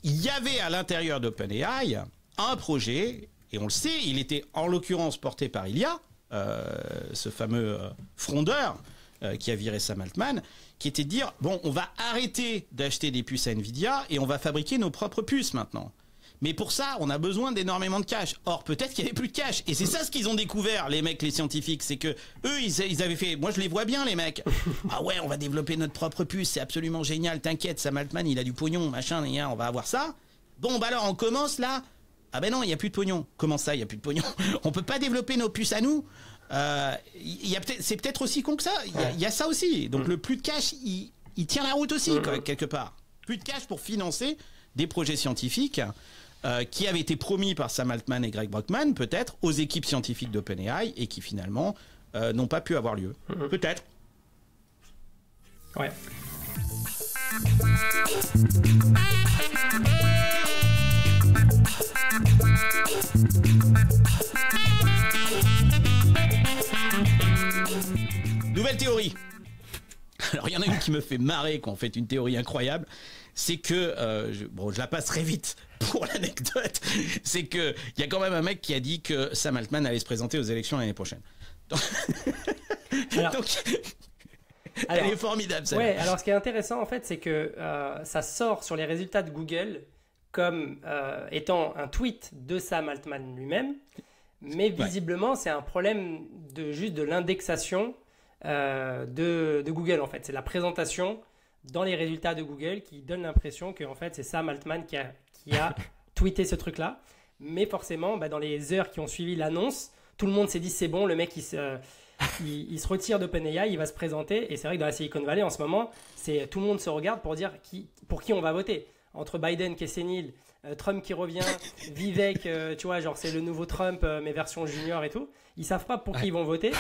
Speaker 1: Il y avait à l'intérieur d'OpenAI un projet, et on le sait, il était en l'occurrence porté par Ilya, ce fameux frondeur qui a viré Sam Altman, qui était de dire, bon, on va arrêter d'acheter des puces à Nvidia et on va fabriquer nos propres puces maintenant. Mais pour ça, on a besoin d'énormément de cash. Or, peut-être qu'il n'y avait plus de cash. Et c'est ça ce qu'ils ont découvert, les mecs, les scientifiques. C'est que eux, ils avaient fait... Moi, je les vois bien, les mecs. Ah ouais, on va développer notre propre puce. C'est absolument génial. T'inquiète, Sam Altman, il a du pognon, machin, on va avoir ça. Bon, bah alors, on commence, là. Ah ben non, il n'y a plus de pognon. Comment ça, il n'y a plus de pognon? On peut pas développer nos puces à nous. C'est peut-être aussi con que ça. Il y a ça aussi. Donc, le plus de cash, il tient la route aussi, quoi, quelque part. Plus de cash pour financer des projets scientifiques qui avaient été promis par Sam Altman et Greg Brockman, peut-être, aux équipes scientifiques d'OpenAI et qui finalement n'ont pas pu avoir lieu. Peut-être.
Speaker 2: Ouais.
Speaker 1: Nouvelle théorie. Alors, il y en a une qui me fait marrer, qu'on fait une théorie incroyable. C'est que, je la passe très vite pour l'anecdote, c'est qu'il y a quand même un mec qui a dit que Sam Altman allait se présenter aux élections l'année prochaine. Donc, elle est formidable, ça.
Speaker 2: Ouais, alors ce qui est intéressant, en fait, c'est que ça sort sur les résultats de Google comme étant un tweet de Sam Altman lui-même, mais visiblement, c'est un problème de l'indexation de Google, en fait. C'est la présentation dans les résultats de Google qui donne l'impression que en fait, c'est Sam Altman qui a tweeté ce truc-là. Mais forcément, dans les heures qui ont suivi l'annonce, tout le monde s'est dit c'est bon, le mec il se retire d'OpenAI, il va se présenter. Et c'est vrai que dans la Silicon Valley en ce moment, tout le monde se regarde pour dire pour qui on va voter. Entre Biden qui est sénile, Trump qui revient, Vivek, tu vois, genre c'est le nouveau Trump, mais version junior et tout. Ils savent pas pour qui ils vont voter.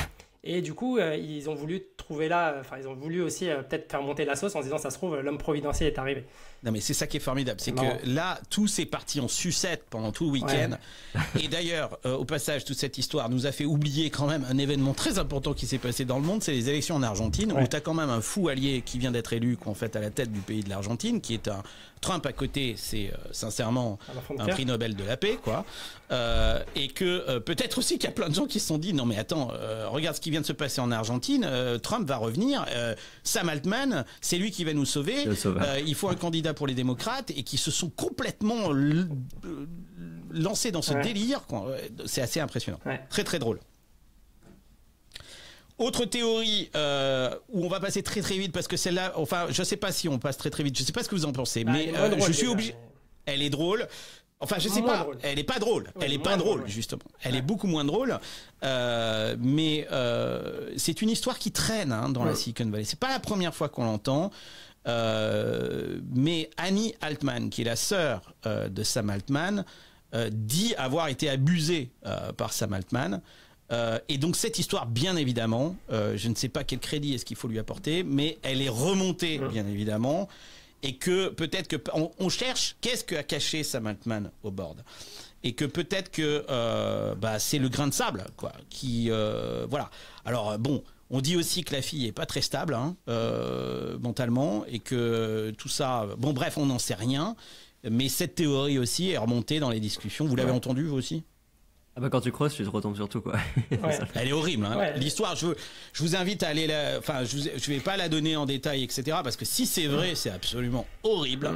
Speaker 2: Et du coup, ils ont voulu trouver ils ont voulu aussi peut-être faire monter la sauce en se disant ça se trouve, l'homme providentiel est arrivé.
Speaker 1: Non mais c'est ça qui est formidable, c'est que là, tout s'est parti en sucette pendant tout le week-end. Ouais. Et d'ailleurs, au passage, toute cette histoire nous a fait oublier quand même un événement très important qui s'est passé dans le monde, c'est les élections en Argentine, où tu as quand même un fou allié qui vient d'être élu, en fait, à la tête du pays de l'Argentine, qui est un Trump à côté, c'est sincèrement un prix Nobel de la paix, quoi. Et que peut-être aussi qu'il y a plein de gens qui se sont dit, non mais attends, regarde ce qui vient de se passer en Argentine, Trump va revenir, Sam Altman, c'est lui qui va nous sauver, il faut un candidat pour les démocrates, et qui se sont complètement lancés dans ce délire, quoi. C'est assez impressionnant, très très drôle. Autre théorie où on va passer très très vite, parce que celle-là, enfin je sais pas si on passe très très vite, je sais pas ce que vous en pensez, mais je suis obligé. Elle est drôle. Enfin, je sais pas, elle est pas drôle. Elle est pas drôle, justement. Elle est beaucoup moins drôle. Mais c'est une histoire qui traîne dans la Silicon Valley. C'est pas la première fois qu'on l'entend. Mais Annie Altman, qui est la sœur de Sam Altman, dit avoir été abusée par Sam Altman. Et donc cette histoire, bien évidemment, je ne sais pas quel crédit est-ce qu'il faut lui apporter, mais elle est remontée, bien évidemment. Et que peut-être qu'on cherche qu'est-ce qu'a caché Sam Altman au board, et que peut-être que c'est le grain de sable, quoi, qui voilà. Alors bon, on dit aussi que la fille est pas très stable mentalement, et que tout ça, bon bref, on n'en sait rien, mais cette théorie aussi est remontée dans les discussions. Vous l'avez entendu vous aussi?
Speaker 3: Ah bah quand tu creuses, tu te retombes sur tout, quoi.
Speaker 1: Elle est horrible, hein. L'histoire, je vous invite à aller enfin, je vais pas la donner en détail, etc. Parce que si c'est vrai, c'est absolument horrible.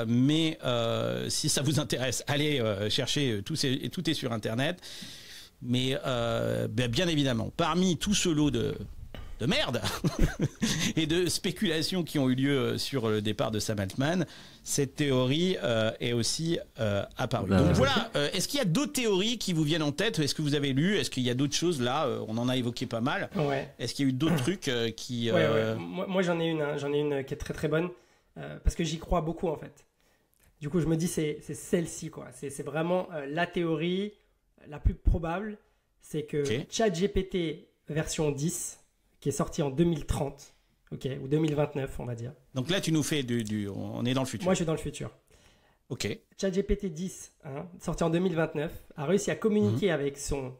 Speaker 1: Mais si ça vous intéresse, allez chercher, tout est sur Internet. Mais bien évidemment, parmi tout ce lot de de merde et de spéculations qui ont eu lieu sur le départ de Sam Altman, cette théorie est aussi apparue. Donc voilà, est-ce qu'il y a d'autres théories qui vous viennent en tête? Est-ce que vous avez lu? Est-ce qu'il y a d'autres choses là? On en a évoqué pas mal.
Speaker 2: Ouais.
Speaker 1: Est-ce qu'il y a eu d'autres trucs qui...
Speaker 2: Ouais. Moi j'en ai une qui est très très bonne, parce que j'y crois beaucoup en fait. Du coup je me dis c'est celle-ci quoi. C'est vraiment la théorie la plus probable, c'est que ChatGPT version 10, qui est sorti en 2030, ou 2029 on va dire.
Speaker 1: Donc là tu nous fais on est dans le futur.
Speaker 2: Moi je suis dans le futur.
Speaker 1: Ok.
Speaker 2: ChatGPT 10, sorti en 2029, a réussi à communiquer avec son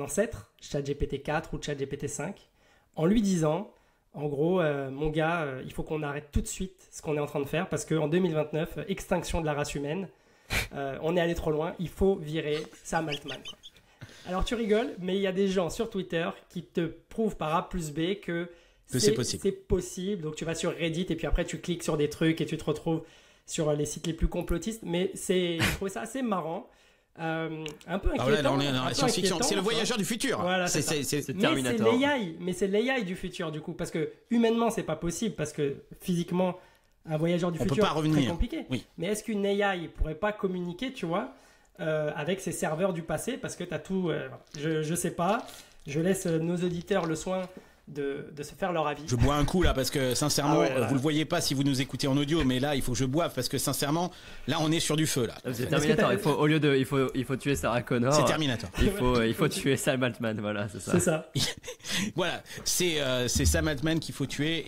Speaker 2: ancêtre, ChatGPT 4 ou ChatGPT 5, en lui disant, en gros, mon gars, il faut qu'on arrête tout de suite ce qu'on est en train de faire, parce qu'en 2029, extinction de la race humaine, on est allé trop loin, il faut virer Sam Altman, quoi. Alors tu rigoles, mais il y a des gens sur Twitter qui te prouvent par A plus B que c'est possible. Donc tu vas sur Reddit et puis après tu cliques sur des trucs et tu te retrouves sur les sites les plus complotistes. Mais j'ai trouvé ça assez marrant. Un peu inquiétant.
Speaker 1: Là, on est dans la science-fiction. C'est le voyageur du futur.
Speaker 2: Voilà,
Speaker 3: c'est Terminator.
Speaker 2: Mais c'est l'AI du futur du coup. Parce que humainement c'est pas possible. Parce que physiquement un voyageur du futur c'est très compliqué.
Speaker 1: Oui.
Speaker 2: Mais est-ce qu'une AI pourrait pas communiquer, tu vois, avec ses serveurs du passé, parce que tu as tout... je sais pas. Je laisse nos auditeurs le soin de se faire leur avis.
Speaker 1: Je bois un coup là parce que sincèrement, vous le voyez pas si vous nous écoutez en audio, mais là il faut que je boive parce que sincèrement, là on est sur du feu là.
Speaker 3: C'est Terminator. Il faut tuer Sarah Connor.
Speaker 1: C'est Terminator.
Speaker 3: Il faut tuer Sam Altman. Voilà, c'est ça.
Speaker 2: C'est ça.
Speaker 1: Voilà, c'est Sam Altman qu'il faut tuer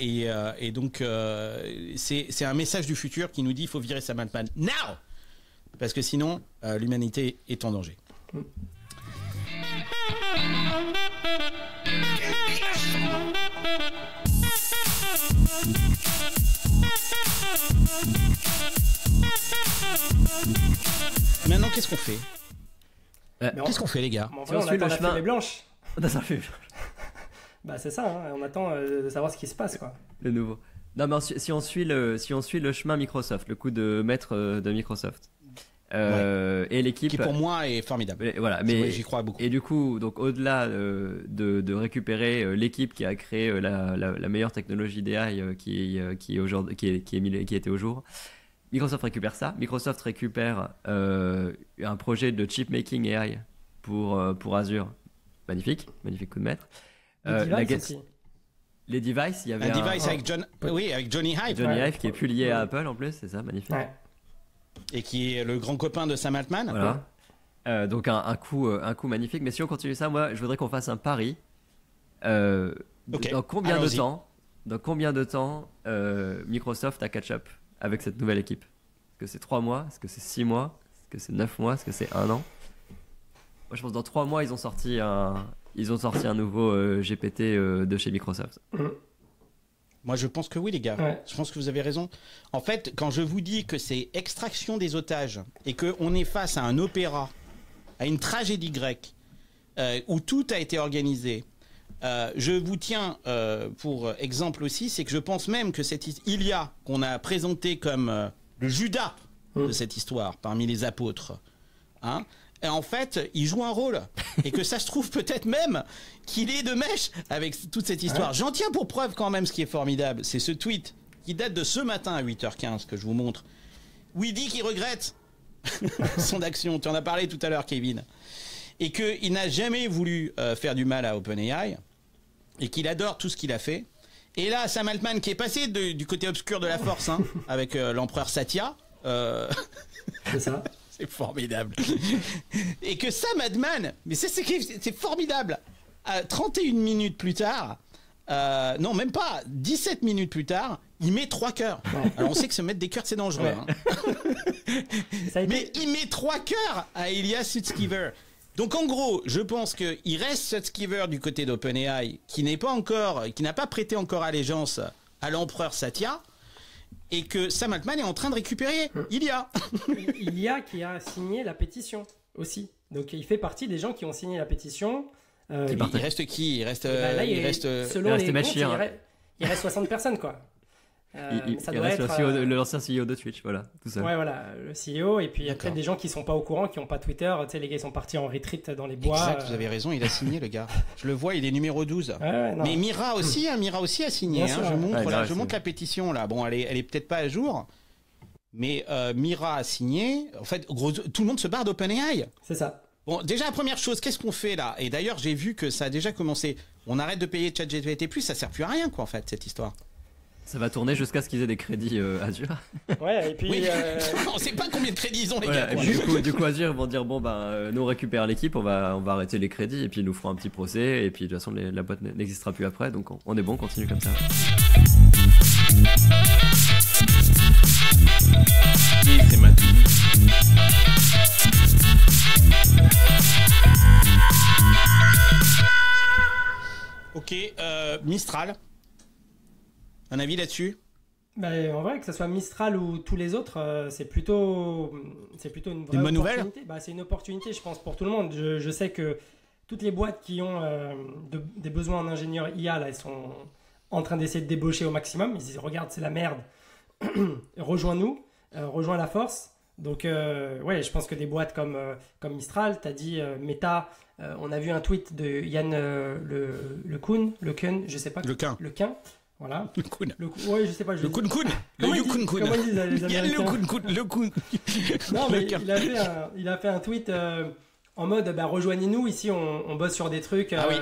Speaker 1: et donc c'est un message du futur qui nous dit il faut virer Sam Altman now, parce que sinon l'humanité est en danger. Maintenant, qu'est-ce qu'on fait? Qu'est-ce qu'on fait, les gars?
Speaker 2: On attend la fumée blanche. Bah c'est ça, on attend de savoir ce qui se passe, quoi.
Speaker 3: Le nouveau. Non, mais si on suit le chemin Microsoft, le coup de maître de Microsoft. Et l'équipe
Speaker 1: qui pour moi est formidable.
Speaker 3: Voilà, mais
Speaker 1: j'y crois beaucoup.
Speaker 3: Et du coup, donc au-delà de récupérer l'équipe qui a créé la meilleure technologie d'AI qui était au jour, Microsoft récupère ça. Microsoft récupère un projet de chip making AI pour Azure. Magnifique coup de maître. Les devices, il y avait
Speaker 1: un device avec Johnny Ive.
Speaker 3: Johnny Ive qui est plus lié à Apple en plus, c'est ça, magnifique.
Speaker 2: Ouais.
Speaker 1: Et qui est le grand copain de Sam Altman.
Speaker 3: Voilà. Donc un coup magnifique. Mais si on continue ça, moi je voudrais qu'on fasse un pari. Dans combien de temps Microsoft a catch-up avec cette nouvelle équipe? Est-ce que c'est 3 mois? Est-ce que c'est 6 mois? Est-ce que c'est 9 mois? Est-ce que c'est 1 an? Moi je pense que dans 3 mois ils ont sorti un nouveau GPT de chez Microsoft.
Speaker 1: Moi, je pense que oui, les gars. Ouais. Je pense que vous avez raison. En fait, quand je vous dis que c'est extraction des otages et qu'on est face à un opéra, à une tragédie grecque, où tout a été organisé, je vous tiens pour exemple aussi, c'est que je pense même que cette Ilia qu'on a présenté comme le Judas de cette histoire parmi les apôtres, et en fait, il joue un rôle. Et que ça se trouve peut-être même qu'il est de mèche avec toute cette histoire. J'en tiens pour preuve quand même ce qui est formidable. C'est ce tweet qui date de ce matin à 8h15 que je vous montre. Où il dit qu'il regrette son action. Tu en as parlé tout à l'heure, Kevin. Et qu'il n'a jamais voulu faire du mal à OpenAI. Et qu'il adore tout ce qu'il a fait. Et là, Sam Altman qui est passé du côté obscur de la force, avec l'empereur Satya.
Speaker 2: C'est ça.
Speaker 1: C'est formidable. Et que Sam Altman, mais c'est formidable. 31 minutes plus tard, non même pas, 17 minutes plus tard, il met 3 cœurs. Alors on sait que se mettre des cœurs c'est dangereux. Mais il met 3 cœurs à Ilya Sutskever. Donc en gros, je pense qu'il reste Sutskever du côté d'OpenAI, qui n'a pas prêté encore allégeance à l'empereur Satya. Et que Sam Altman est en train de récupérer Ilya
Speaker 2: qui a signé la pétition aussi. Donc il fait partie des gens qui ont signé la pétition.
Speaker 1: Il reste qui? Il reste
Speaker 2: selon les comptes, il reste 60 personnes, quoi. Ça
Speaker 3: il
Speaker 2: doit
Speaker 3: reste
Speaker 2: être
Speaker 3: l'ancien CEO de Twitch, voilà, tout ça.
Speaker 2: Ouais, voilà, le CEO. Et puis il y a
Speaker 1: D'accord.
Speaker 2: peut-être des gens qui sont pas au courant, qui ont pas Twitter. Tu sais, les gars, ils sont partis en retreat dans les bois.
Speaker 1: Exact, vous avez raison, il a signé le gars. Je le vois, il est numéro 12.
Speaker 2: Ouais, non.
Speaker 1: Mais Mira aussi, Mira aussi a signé.
Speaker 2: Bien sûr,
Speaker 1: je
Speaker 2: ouais.
Speaker 1: montre,
Speaker 3: Ouais,
Speaker 1: là,
Speaker 3: là,
Speaker 1: je montre
Speaker 3: c'est-
Speaker 1: la pétition là. Bon, elle est peut-être pas à jour, mais Mira a signé. En fait, tout le monde se barre d'OpenAI.
Speaker 2: C'est ça.
Speaker 1: Bon, déjà la première chose, qu'est-ce qu'on fait là? Et d'ailleurs, j'ai vu que ça a déjà commencé. On arrête de payer ChatGPT+, ça sert plus à rien quoi en fait cette histoire.
Speaker 3: Ça va tourner jusqu'à ce qu'ils aient des crédits Azure.
Speaker 2: Ouais, et puis.
Speaker 1: Oui, on sait pas combien de crédits ils ont les
Speaker 3: Voilà,
Speaker 1: gars.
Speaker 3: et
Speaker 1: quoi.
Speaker 3: puis du coup, Azure vont dire bon nous on récupère l'équipe, on va arrêter les crédits et puis ils nous feront un petit procès et puis de toute façon la boîte n'existera plus après, donc on est bon, on continue comme ça.
Speaker 1: C'est ma Ok, Mistral. Un avis là-dessus?
Speaker 2: Bah, en vrai, que ce soit Mistral ou tous les autres, c'est plutôt une vraie
Speaker 1: Une bonne nouvelle.
Speaker 2: opportunité. Bah, c'est une opportunité, je pense, pour tout le monde. Je sais que toutes les boîtes qui ont des besoins en ingénieurs IA, là, elles sont en train d'essayer de débaucher au maximum. Ils disent, regarde, c'est la merde. Rejoins-nous, rejoins la force. Donc, ouais, je pense que des boîtes comme Mistral, tu as dit Meta, on a vu un tweet de Yann Le Kun, je sais pas.
Speaker 1: Le Quin.
Speaker 2: Le Quin, voilà.
Speaker 1: Le Kun.
Speaker 2: Ouais, je sais pas.
Speaker 1: Le Kun Kun. Le
Speaker 2: Comment ils
Speaker 1: Yukun
Speaker 2: disent-
Speaker 1: Kun.
Speaker 2: comment ils disent, les
Speaker 1: Il y a le
Speaker 2: Américains
Speaker 1: Kun Kun. Le Kun.
Speaker 2: Non, mais
Speaker 1: Le Quin.
Speaker 2: il a fait un tweet en mode bah, rejoignez-nous, ici on bosse sur des trucs.
Speaker 1: Ah oui.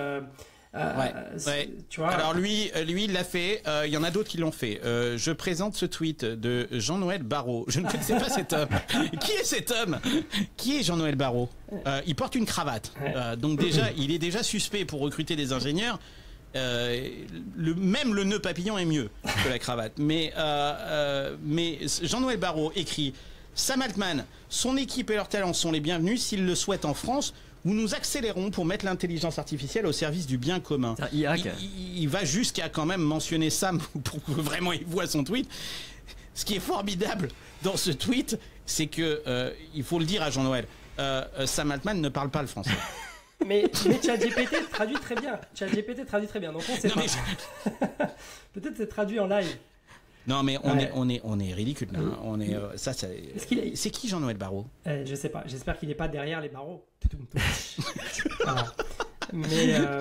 Speaker 2: Ouais. Tu vois.
Speaker 1: Alors lui, il l'a fait. Il y en a d'autres qui l'ont fait. Je présente ce tweet de Jean-Noël Barrot. Je ne connaissais pas cet homme. Qui est cet homme? Qui est Jean-Noël Barrot? Il porte une cravate. Donc déjà, il est déjà suspect pour recruter des ingénieurs. Même le nœud papillon est mieux que la cravate. Mais Jean-Noël Barrot écrit: Sam Altman, son équipe et leurs talents sont les bienvenus s'ils le souhaitent en France, où nous accélérons pour mettre l'intelligence artificielle au service du bien commun.
Speaker 3: C'est un IA.
Speaker 1: Il va jusqu'à quand même mentionner Sam pour que vraiment il voit son tweet. Ce qui est formidable dans ce tweet, c'est que il faut le dire à Jean-Noël, Sam Altman ne parle pas le français.
Speaker 2: Mais ChatGPT traduit très bien. Donc on sait
Speaker 1: Non,
Speaker 2: pas.
Speaker 1: mais
Speaker 2: Peut-être c'est traduit en live.
Speaker 1: Non mais
Speaker 2: Ouais.
Speaker 1: on est ridicule là. Hein. On est
Speaker 2: Est-ce qu'il est-
Speaker 1: C'est qui Jean-Noël Barrot?
Speaker 2: Je sais pas. J'espère qu'il n'est pas derrière les barreaux. Voilà. Mais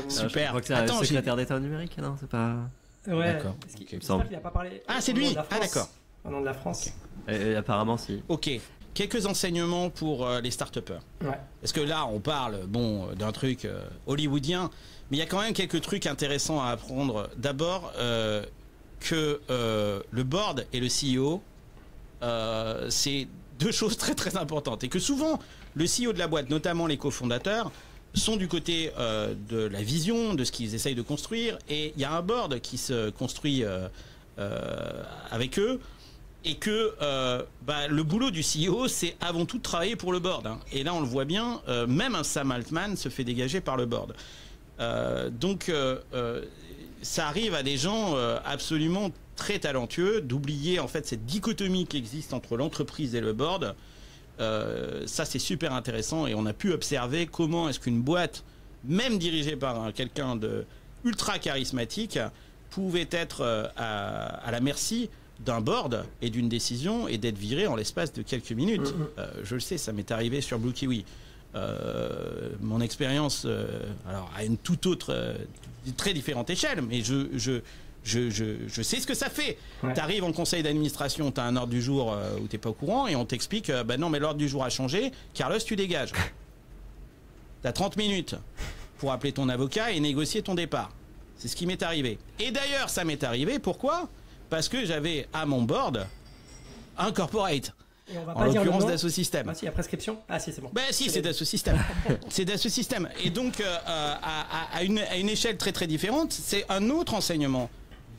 Speaker 1: Super.
Speaker 3: Je crois que c'est
Speaker 1: Attends,
Speaker 3: un
Speaker 1: j'ai-
Speaker 3: secrétaire d'État numérique, non? C'est pas.
Speaker 2: ouais.
Speaker 1: D'accord.
Speaker 2: Est-ce qu'il-
Speaker 1: Ok.
Speaker 2: J'espère qu'il n'a pas parlé.
Speaker 1: Ah, c'est
Speaker 2: au nom
Speaker 1: lui.
Speaker 2: de la
Speaker 1: Ah,
Speaker 2: France.
Speaker 1: d'accord.
Speaker 2: Au nom de la France.
Speaker 3: Et apparemment, si.
Speaker 1: Ok. Quelques enseignements pour les start-upers.
Speaker 2: Ouais.
Speaker 1: Parce que là, on parle d'un truc hollywoodien, mais il y a quand même quelques trucs intéressants à apprendre. D'abord, que le board et le CEO, c'est deux choses très très importantes. Et que souvent, le CEO de la boîte, notamment les cofondateurs, sont du côté de la vision, de ce qu'ils essayent de construire. Et il y a un board qui se construit avec eux. Et que le boulot du CEO, c'est avant tout de travailler pour le board. Hein. Et là, on le voit bien, même un Sam Altman se fait dégager par le board. Donc, ça arrive à des gens absolument très talentueux d'oublier en fait cette dichotomie qui existe entre l'entreprise et le board. Ça, c'est super intéressant et on a pu observer comment est-ce qu'une boîte, même dirigée par quelqu'un de ultra charismatique, pouvait être à la merci d'un board et d'une décision et d'être viré en l'espace de quelques minutes. Je le sais, ça m'est arrivé sur Blue Kiwi. Mon expérience, alors à une toute autre, très différente échelle, mais je sais ce que ça fait.
Speaker 2: Ouais.
Speaker 1: T'arrives en conseil d'administration, t'as un ordre du jour où t'es pas au courant et on t'explique, non mais l'ordre du jour a changé, Carlos tu dégages. T'as 30 minutes pour appeler ton avocat et négocier ton départ. C'est ce qui m'est arrivé. Et d'ailleurs, ça m'est arrivé, pourquoi ? Parce que j'avais à mon board un corporate,
Speaker 2: Et on va
Speaker 1: en
Speaker 2: pas dire le
Speaker 1: l'occurrence
Speaker 2: nom.
Speaker 1: Dassault Systèmes.
Speaker 2: Ah si, il y a prescription. Ah si, c'est bon.
Speaker 1: Ben si, c'est Dassault Systèmes. C'est Dassault Systèmes. Et donc, à une échelle très très différente, c'est un autre enseignement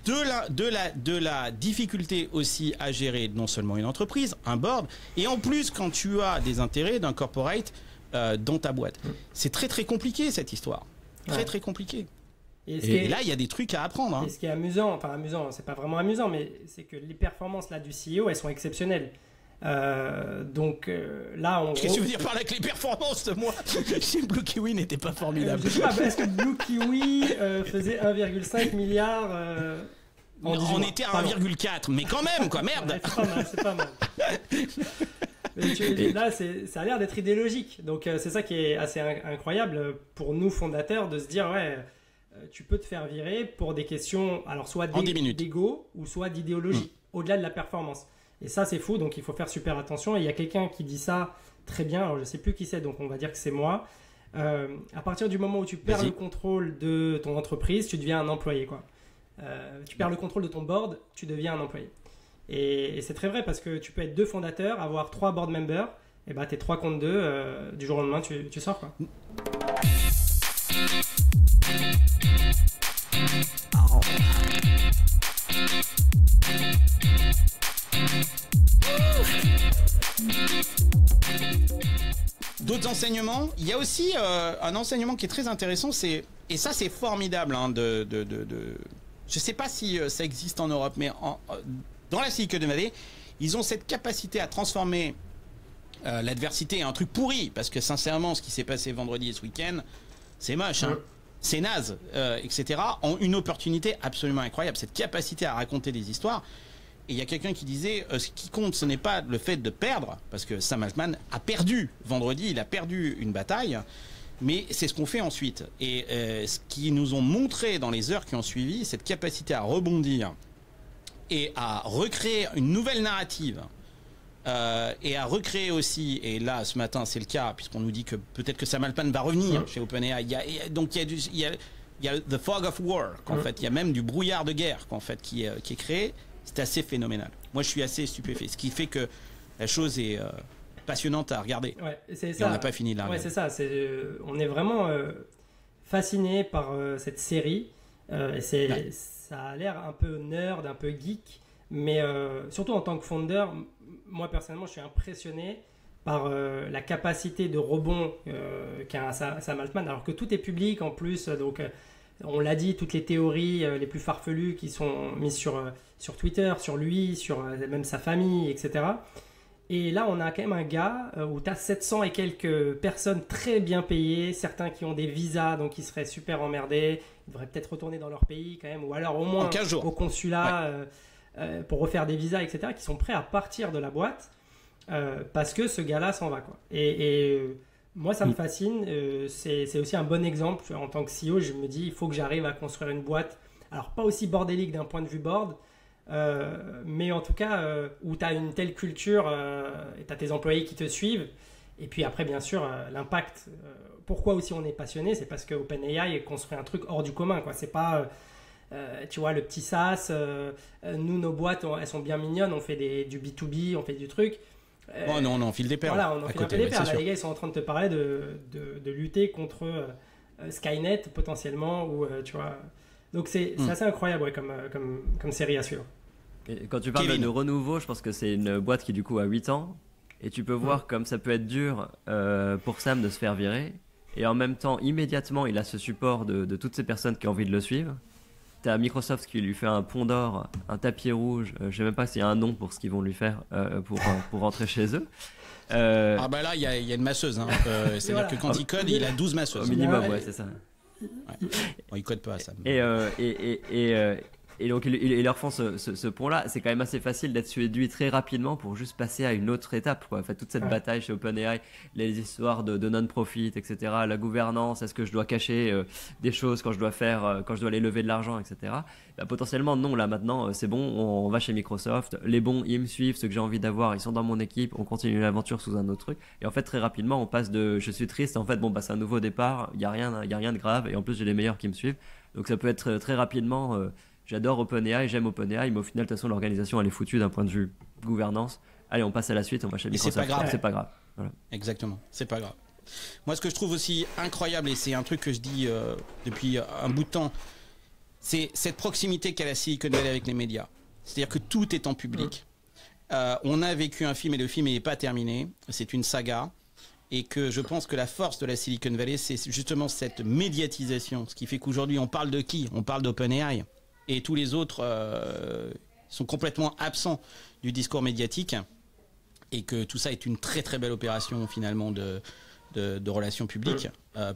Speaker 1: de la difficulté aussi à gérer non seulement une entreprise, un board, et en plus quand tu as des intérêts d'un corporate dans ta boîte. C'est très très compliqué cette histoire. Très
Speaker 2: Ouais.
Speaker 1: très compliqué.
Speaker 2: Et ce
Speaker 1: Et,
Speaker 2: qui est-
Speaker 1: là, il y a des trucs à apprendre. Hein.
Speaker 2: Et ce qui est amusant, c'est pas vraiment amusant, mais c'est que les performances là du CEO, elles sont exceptionnelles. Donc là, on.
Speaker 1: Qu'est-ce que tu veux dire par là que les performances de moi chez Blue Kiwi n'étaient pas formidables?
Speaker 2: Je sais pas, est-ce que Blue Kiwi faisait 1,5 milliard 18
Speaker 1: on
Speaker 2: mois.
Speaker 1: était à 1,4, mais quand même, quoi, merde.
Speaker 2: Ouais, c'est pas mal. Là, ça a l'air d'être idéologique. Donc, c'est ça qui est assez incroyable pour nous fondateurs de se dire, ouais, tu peux te faire virer pour des questions, alors soit d'ego ou soit d'idéologie, au-delà de la performance. Et ça, c'est fou, donc il faut faire super attention. Et il y a quelqu'un qui dit ça très bien, alors je ne sais plus qui c'est, donc on va dire que c'est moi. À partir du moment où tu perds le contrôle de ton entreprise, tu deviens un employé, quoi. Tu perds le contrôle de ton board, tu deviens un employé. Et c'est très vrai parce que tu peux être 2 fondateurs, avoir 3 board members, et bah t'es 3 contre 2, du jour au lendemain tu sors, quoi.
Speaker 1: D'autres enseignements, il y a aussi un enseignement qui est très intéressant, et ça c'est formidable, hein, je sais pas si ça existe en Europe, mais dans la Silicon Valley, ils ont cette capacité à transformer l'adversité en un truc pourri, parce que sincèrement, ce qui s'est passé vendredi et ce week-end, c'est moche, hein, c'est naze, etc., en une opportunité absolument incroyable, cette capacité à raconter des histoires. Et il y a quelqu'un qui disait, ce qui compte, ce n'est pas le fait de perdre, parce que Sam Altman a perdu vendredi, il a perdu une bataille, mais c'est ce qu'on fait ensuite. Et ce qu'ils nous ont montré dans les heures qui ont suivi, cette capacité à rebondir et à recréer une nouvelle narrative, et à recréer aussi, et là ce matin c'est le cas, puisqu'on nous dit que peut-être que Sam Altman va revenir chez OpenAI, donc il y a the fog of war, qu'en fait, il y a même du brouillard de guerre qu'en fait, qui est créé. C'est assez phénoménal. Moi, je suis assez stupéfait. Ce qui fait que la chose est passionnante à regarder.
Speaker 2: Ouais, c'est
Speaker 1: ça. Et on n'a pas fini de la regarder.
Speaker 2: Ouais, c'est ça. On est vraiment fasciné par cette série. Ça a l'air un peu nerd, un peu geek. Mais surtout en tant que founder, moi, personnellement, je suis impressionné par la capacité de rebond qu'a Sam Altman. Alors que tout est public en plus. Donc, on l'a dit, toutes les théories les plus farfelues qui sont mises sur Twitter, sur lui, sur même sa famille, etc. Et là, on a quand même un gars où tu as 700 et quelques personnes très bien payées, certains qui ont des visas, donc qui seraient super emmerdés, ils devraient peut-être retourner dans leur pays quand même, ou alors au moins au consulat pour refaire des visas, etc., qui sont prêts à partir de la boîte parce que ce gars-là s'en va, quoi. Moi, ça me fascine. C'est aussi un bon exemple. En tant que CEO, je me dis, il faut que j'arrive à construire une boîte. Alors, pas aussi bordélique d'un point de vue board, mais en tout cas, où tu as une telle culture et tu as tes employés qui te suivent. Et puis après, bien sûr, l'impact. Pourquoi aussi on est passionné, c'est parce que OpenAI construit un truc hors du commun, quoi. C'est pas, tu vois, le petit SaaS. Nous, nos boîtes, elles sont bien mignonnes. On fait du B2B, on fait du truc.
Speaker 1: Non, on enfile des perles.
Speaker 2: Voilà, on enfile des perles. Là, les gars, ils sont en train de te parler de lutter contre Skynet potentiellement, ou tu vois. Donc c'est assez incroyable, ouais, comme série à suivre.
Speaker 3: Et quand tu parles de renouveau, je pense que c'est une boîte qui du coup a 8 ans, et tu peux voir comme ça peut être dur pour Sam de se faire virer, et en même temps, immédiatement, il a ce support de toutes ces personnes qui ont envie de le suivre. T'as Microsoft qui lui fait un pont d'or, un tapis rouge. Je sais même pas s'il y a un nom pour ce qu'ils vont lui faire pour rentrer chez eux.
Speaker 1: Ah bah là, il y a une masseuse. Hein. C'est-à-dire que quand il code, il a 12 masseuses.
Speaker 3: Au minimum, ouais, c'est ça.
Speaker 1: Ouais. Bon, il code pas, ça.
Speaker 3: Et donc ils leur font ce pont-là. C'est quand même assez facile d'être séduit très rapidement pour juste passer à une autre étape, quoi. En fait, toute cette bataille chez OpenAI, les histoires de non-profit, etc., la gouvernance, est-ce que je dois cacher des choses quand je dois aller lever de l'argent, etc. Bah, potentiellement non, là maintenant c'est bon, on va chez Microsoft, les bons ils me suivent, ceux que j'ai envie d'avoir ils sont dans mon équipe, on continue l'aventure sous un autre truc, et en fait très rapidement on passe de je suis triste, en fait bon bah c'est un nouveau départ, il y a rien de grave, et en plus j'ai les meilleurs qui me suivent, donc ça peut être très rapidement j'adore OpenAI, j'aime OpenAI, mais au final de toute façon l'organisation elle est foutue d'un point de vue gouvernance, allez on passe à la suite, on va chez Microsoft, c'est pas grave. Voilà.
Speaker 1: Exactement, c'est pas grave. Moi ce que je trouve aussi incroyable, et c'est un truc que je dis depuis un bout de temps, c'est cette proximité qu'a la Silicon Valley avec les médias. C'est-à-dire que tout est en public. On a vécu un film et le film n'est pas terminé. C'est une saga. Et que je pense que la force de la Silicon Valley, c'est justement cette médiatisation. Ce qui fait qu'aujourd'hui, on parle de qui ? On parle d'OpenAI. Et tous les autres sont complètement absents du discours médiatique. Et que tout ça est une très très belle opération finalement de relations publiques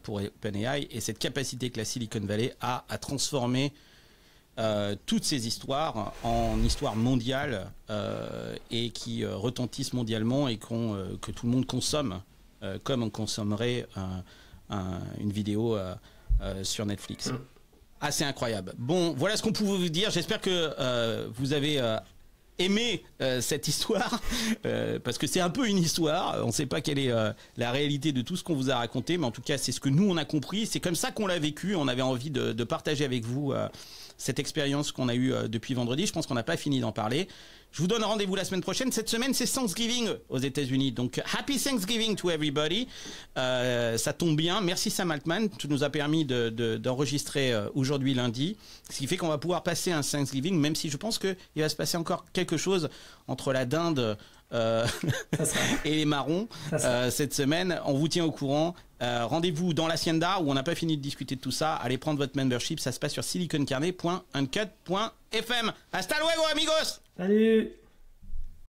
Speaker 1: pour OpenAI, et cette capacité que la Silicon Valley a à transformer toutes ces histoires en histoire mondiale et qui retentissent mondialement et que tout le monde consomme comme on consommerait une vidéo sur Netflix. Assez incroyable. Bon, voilà ce qu'on pouvait vous dire. J'espère que vous avez aimé cette histoire parce que c'est un peu une histoire. On ne sait pas quelle est la réalité de tout ce qu'on vous a raconté, mais en tout cas, c'est ce que nous on a compris. C'est comme ça qu'on l'a vécu. On avait envie de partager avec vous cette expérience qu'on a eue depuis vendredi. Je pense qu'on n'a pas fini d'en parler. Je vous donne rendez-vous la semaine prochaine. Cette semaine, c'est Thanksgiving aux États-Unis. Donc, Happy Thanksgiving to everybody. Ça tombe bien. Merci Sam Altman. Tu nous as permis d'enregistrer aujourd'hui lundi. Ce qui fait qu'on va pouvoir passer un Thanksgiving, même si je pense qu'il va se passer encore quelque chose entre la dinde et les marrons cette semaine. On vous tient au courant. Rendez-vous dans l'Hacienda où on n'a pas fini de discuter de tout ça. Allez prendre votre membership. Ça se passe sur siliconcarnet.uncut.fm. Hasta luego, amigos!
Speaker 2: Salut!